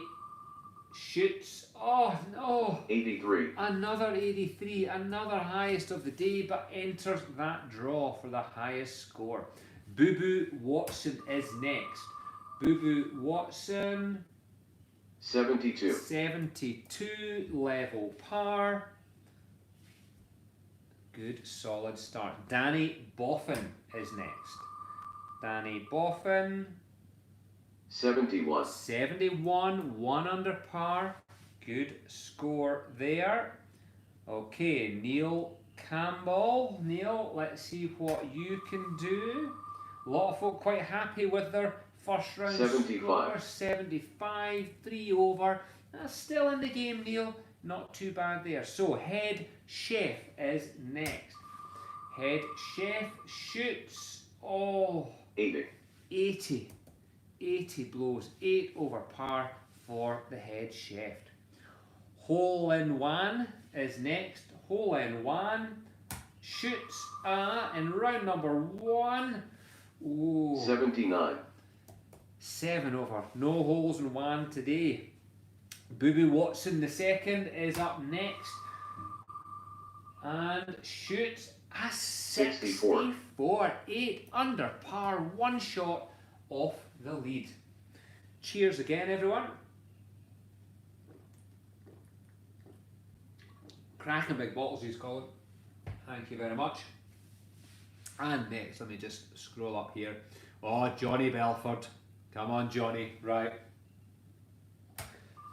shoots. Oh no! 83. Another 83, another highest of the day, but enters that draw for the highest score. Boo Boo Watson is next. Boo Boo Watson. 72. 72, level par. Good, solid start. Danny Boffin is next. Danny Boffin. 71. 71, 1 under par. Good score there. Okay, Neil Campbell. Neil, let's see what you can do. A lot of folk quite happy with their first round 75. score. 75, 3 over. That's still in the game, Neil. Not too bad there. So, Head Chef is next. Head Chef shoots. Oh, 80. 80. 80 blows. 8 over par for the Head Chef. Hole in One is next. Hole in One shoots in round number 1. Ooh. 79. 7 over. No holes in one today. Boo Boo Watson the second is up next and shoots a 64. 8 under par, 1 shot off the lead. Cheers again, everyone. Cracking big bottles, he's calling. Thank you very much. And next, let me just scroll up here. Oh, Johnny Belford. Come on, Johnny. Right.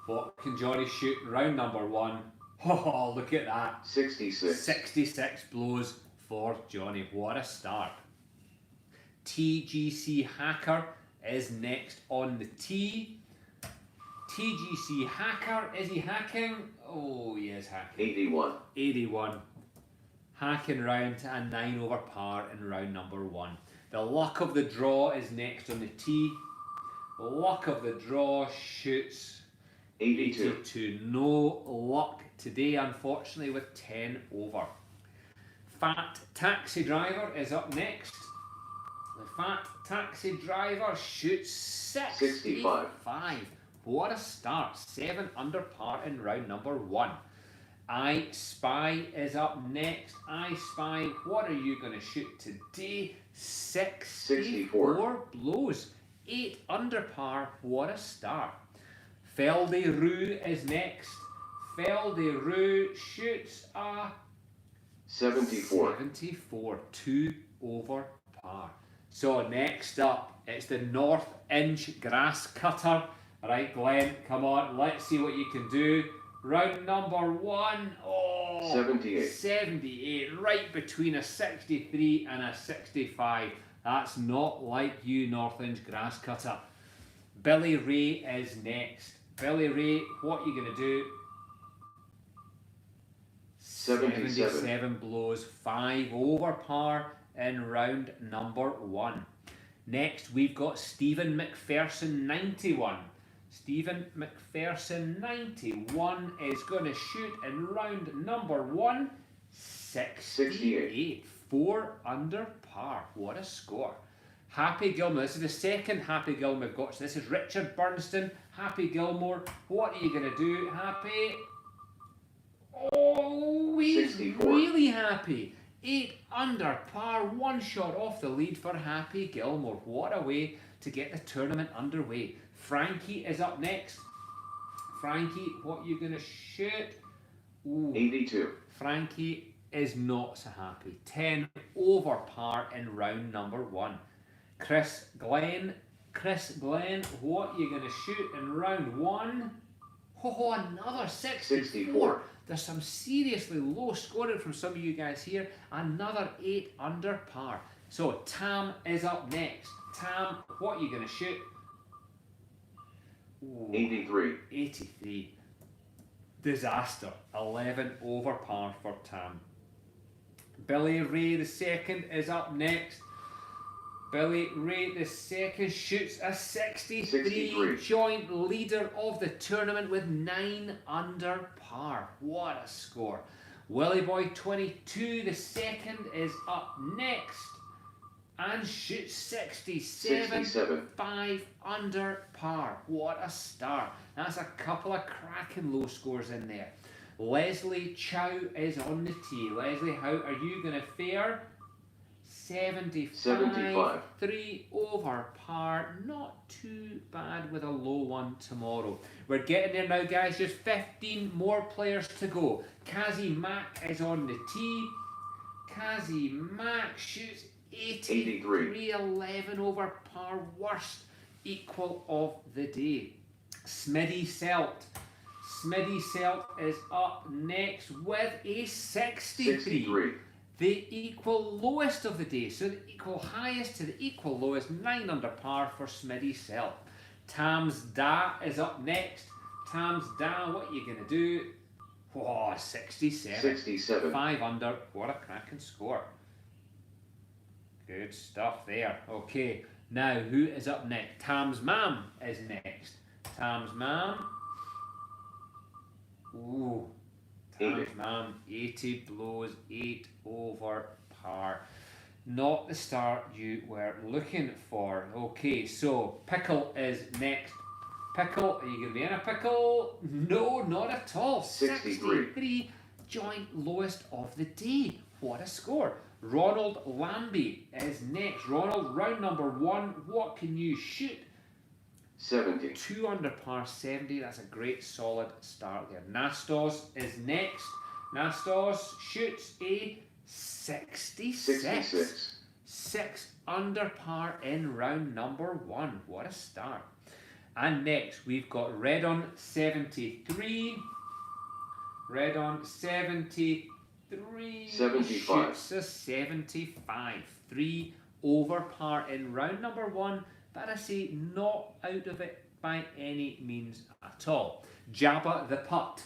What can Johnny shoot in round number 1? Oh, look at that. 66. 66 blows for Johnny. What a start. TGC Hacker is next on the tee. TGC Hacker, is he hacking? Oh, he is hacking. 81. 81. Hacking round to a 9 over par in round number 1. The luck of the draw is next on the tee. Luck of the draw shoots 82. No luck today, unfortunately, with 10 over. Fat Taxi Driver is up next. The Fat Taxi Driver shoots 65. What a start. 7 under par in round number 1. I Spy is up next. I Spy, what are you going to shoot today? 64 blows. 8 under par. What a start. Felde Roo is next. Felde Roo shoots a 74. 2 over par. So next up, it's the North Inch Grass Cutter. Right, Glenn, come on, let's see what you can do. Round number 1. Oh, 78. 78, right between a 63 and a 65. That's not like you, North Inch Grass Cutter. Billy Ray is next. Billy Ray, what are you going to do? 77 blows, 5 over par in round number 1. Next, we've got Stephen McPherson, 91. Stephen McPherson, 91, is going to shoot in round number 1, 68. 4 under par. What a score. Happy Gilmore. This is the second Happy Gilmore we've got. So this is Richard Burnston. Happy Gilmore. What are you going to do, Happy? Oh, he's 64. really happy. 8 under par, 1 shot off the lead for Happy Gilmore. What a way to get the tournament underway. Frankie is up next. Frankie, what are you going to shoot? Ooh, 82. Frankie is not so happy. 10 over par in round number 1. Chris Glenn, what are you going to shoot in round 1? Oh, another 64. 64. There's some seriously low scoring from some of you guys here. Another 8 under par. So Tam is up next. Tam, what are you going to shoot? Ooh, 83. 83. Disaster. 11 over par for Tam. Billy Ray the second is up next. Billy Ray the second shoots a 63, 63. joint leader of the tournament with 9 under par. What a score. Willie Boy 22 the second is up next and shoots 67, 5 under par. What a start. That's a couple of cracking low scores in there. Leslie Chow is on the tee. Leslie, how are you going to fare? 75, 3 over par, not too bad with a low one tomorrow. We're getting there now, guys, just 15 more players to go. Kazi Mack is on the tee. Kazi Mack shoots 83, 11 over par, worst equal of the day. Smitty Selt is up next with a 63. The equal lowest of the day, so the equal highest to the equal lowest, 9 under par for Smitty Selt. Tams Da is up next. Tams Da, what are you going to do? Oh, 67. 5 under, what a cracking score. Good stuff there. Okay, now who is up next? Tams Mam is next. Tams Mam. Ooh. Tams 80 blows, 8 over par. Not the start you were looking for. Okay, so Pickle is next. Pickle, are you going to be in a pickle? No, not at all. 63, joint lowest of the day. What a score. Ronald Lambie is next. Ronald, round number 1, what can you shoot? 70. 2 under par, 70. That's a great solid start there. Nastos is next. Nastos shoots a 66. 6 under par in round number 1. What a start. And next we've got Redon 73. Redon 73 75. shoots a 75. 3 over par in round number 1. But I say not out of it by any means at all. Jabba the Putt.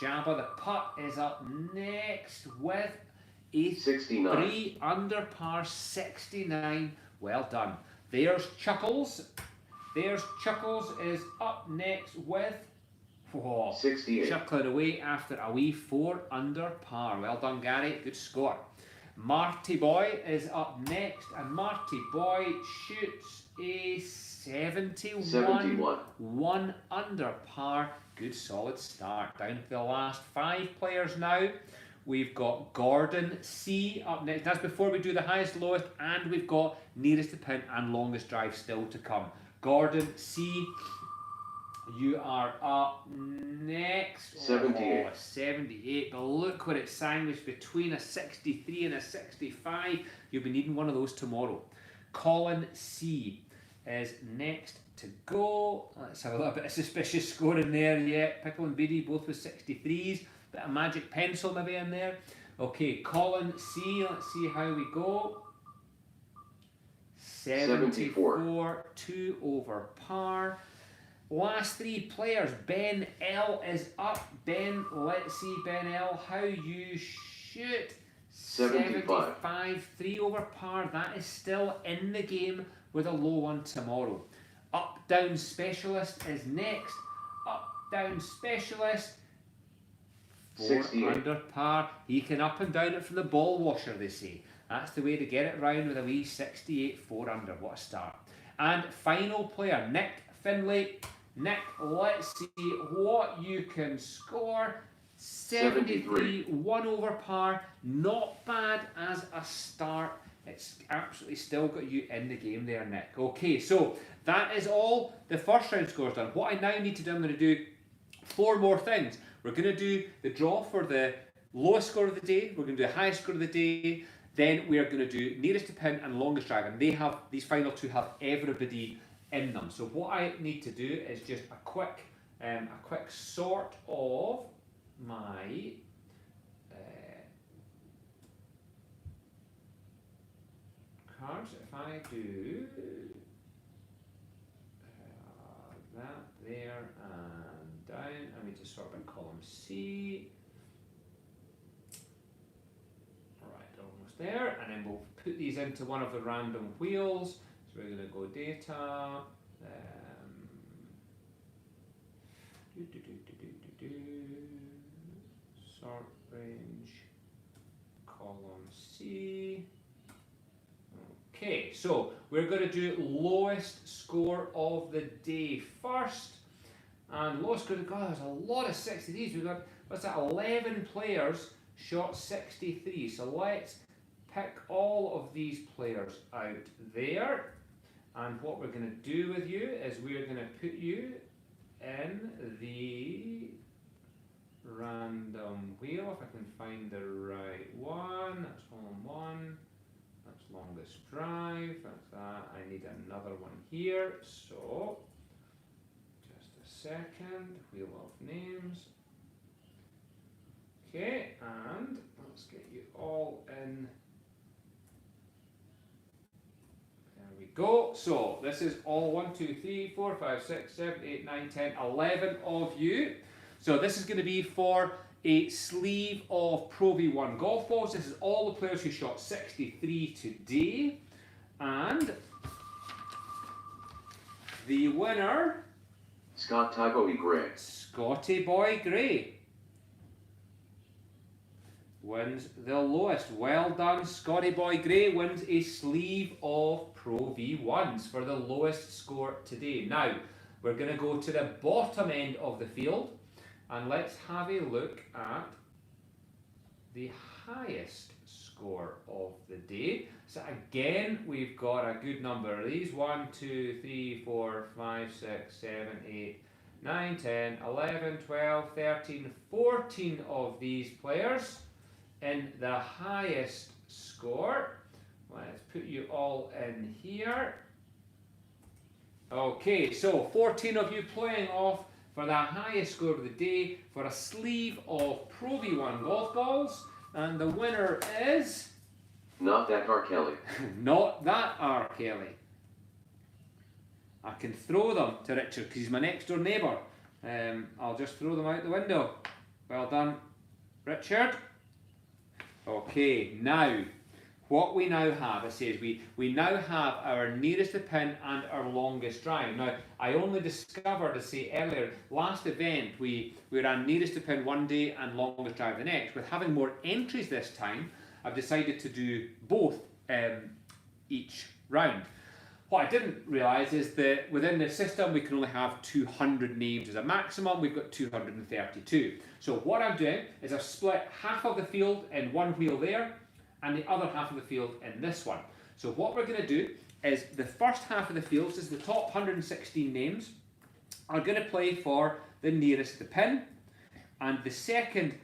Jabba the Putt is up next with a 69. 3 under par, 69. Well done. There's Chuckles. Chuckles is up next with 68. chuckling away after a wee 4 under par. Well done, Gary. Good score. Marty Boy is up next, and Marty Boy shoots a 71. 1 under par. Good solid start. Down to the last 5 players now. We've got Gordon C up next. That's before we do the highest, lowest, and we've got nearest to pin and longest drive still to come. Gordon C, you are up next. 78. 78. But look what it's sandwiched between a 63 and a 65. You'll be needing one of those tomorrow. Colin C is next to go. Let's have a little bit of suspicious scoring there. Yeah, Pickle and Beatty both with 63s. Bit of magic pencil maybe in there. Okay, Colin C. Let's see how we go. 74. 2 over par. Last 3 players. Ben L is up. Ben, let's see, Ben L, how you shoot. 75. 3 over par. That is still in the game with a low one tomorrow. Up down specialist is next. Up down specialist. 4 68. under par. He can up and down it from the ball washer, they say. That's the way to get it round with a wee 68 4 under. What a start. And final player, Nick Finlay. Nick, let's see what you can score. 73, 1 over par. Not bad as a start. It's absolutely still got you in the game there, Nick. Okay, so that is all the first round scores done. What I now need to do, I'm going to do 4 more things. We're going to do the draw for the lowest score of the day. We're going to do the highest score of the day. Then we are going to do nearest to pin and longest drive. And these final 2 have everybody in them. So what I need to do is just a quick sort of my cards. If I do that there and down, I need to sort by column C. Right, almost there, and then we'll put these into one of the random wheels. So we're going to go data. Sort range, column C. Okay, so we're going to do lowest score of the day first. And lowest score, God, there's a lot of 63s. We've got, what's that, 11 players shot 63. So let's pick all of these players out there. And what we're going to do with you is we're going to put you in the random wheel, if I can find the right one. That's column 1. That's longest drive. That's that. I need another one here. So, just a second. Wheel of names. Okay, and let's get you all in. There we go. So, this is all 1, 2, 3, 4, 5, 6, 7, 8, 9, 10, 11 of you. So this is going to be for a sleeve of Pro V1 golf balls. This is all the players who shot 63 today. And the winner, Scotty Boy Gray. Scotty Boy Gray, wins the lowest. Well done, Scotty Boy Gray wins a sleeve of Pro V1s for the lowest score today. Now, we're going to go to the bottom end of the field. And let's have a look at the highest score of the day. So again, we've got a good number of these. 1, 2, 3, 4, 5, 6, 7, 8, 9, 10, 11, 12, 13, 14 of these players in the highest score. Let's put you all in here. Okay, so 14 of you playing off for the highest score of the day for a sleeve of Pro V1 golf balls. And the winner is... Not that R. Kelly. Not that R. Kelly. I can throw them to Richard because he's my next door neighbour. I'll just throw them out the window. Well done, Richard. Okay, now, what we now have, it says we now have our nearest to pin and our longest drive. Now, I only discovered, as I say earlier, last event we ran nearest to pin one day and longest drive the next. With having more entries this time, I've decided to do both each round. What I didn't realise is that within the system we can only have 200 names as a maximum. We've got 232. So what I'm doing is I've split half of the field in one wheel there, and the other half of the field in this one. So what we're going to do is the first half of the field, this is the top 116 names, are going to play for the nearest to pin, and the second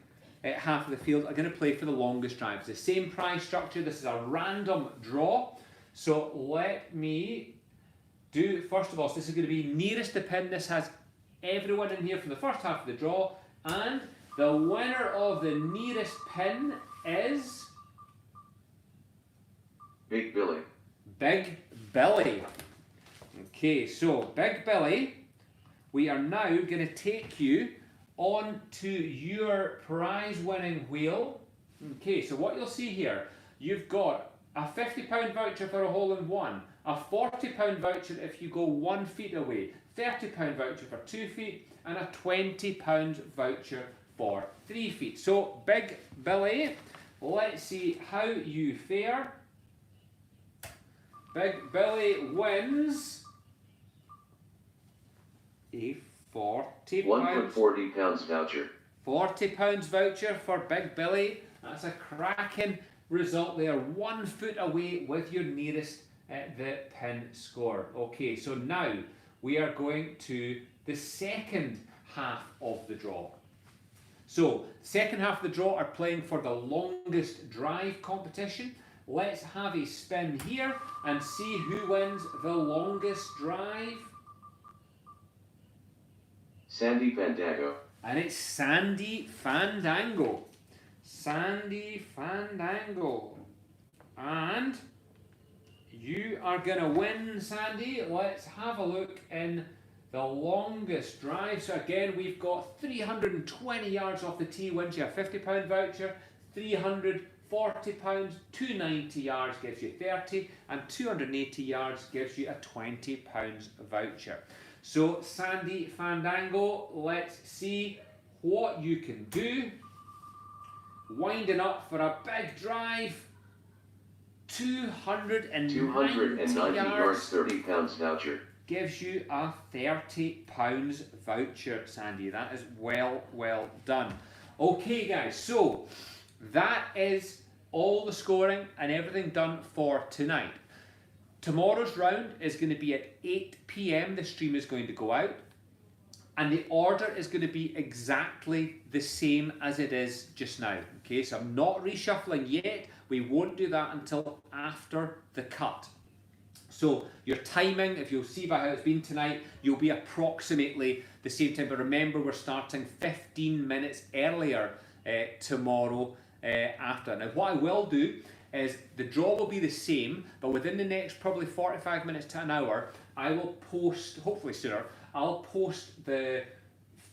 half of the field are going to play for the longest drive. It's the same prize structure. This is a random draw. So let me do, first of all, so this is going to be nearest to pin. This has everyone in here from the first half of the draw, and the winner of the nearest pin is... Big Billy. Big Billy. Okay, so Big Billy, we are now going to take you on to your prize winning wheel. Okay, so what you'll see here, you've got a £50 voucher for a hole-in-one, a £40 voucher if you go 1 feet away, £30 voucher for 2 feet, and a £20 voucher for 3 feet. So Big Billy, let's see how you fare. Big Billy wins a £40. £1.40 voucher. £40 voucher for Big Billy. That's a cracking result there. 1 foot away with your nearest the pin score. Okay, so now we are going to the second half of the draw. So, second half of the draw are playing for the longest drive competition. Let's have a spin here and see who wins the longest drive. Sandy Fandango. And it's Sandy Fandango. Sandy Fandango. And you are going to win, Sandy. Let's have a look in the longest drive. So again, we've got 320 yards off the tee wins you a £50 voucher, 340 pounds, 290 yards gives you 30, and 280 yards gives you a £20 voucher. So Sandy Fandango, let's see what you can do. Winding up for a big drive. 290 yards, £30 voucher. Gives you a £30 voucher, Sandy. That is well done. Okay, guys, so that is all the scoring and everything done for tonight. Tomorrow's round is going to be at 8 PM. The stream is going to go out. And the order is going to be exactly the same as it is just now. Okay, so I'm not reshuffling yet. We won't do that until after the cut. So your timing, if you'll see by how it's been tonight, you'll be approximately the same time. But remember, we're starting 15 minutes earlier tomorrow after. Now, what I will do is the draw will be the same, but within the next probably 45 minutes to an hour, I will post, hopefully sooner, I'll post the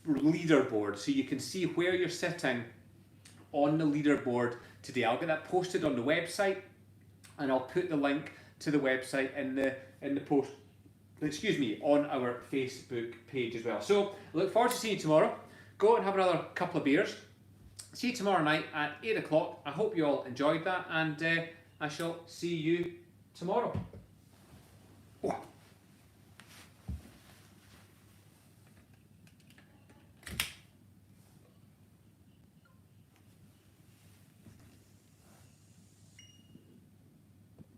leaderboard so you can see where you're sitting on the leaderboard today. I'll get that posted on the website, and I'll put the link to the website in the post, excuse me, on our Facebook page as well. So look forward to seeing you tomorrow. Go and have another couple of beers. See you tomorrow night at 8 o'clock. I hope you all enjoyed that, and I shall see you tomorrow.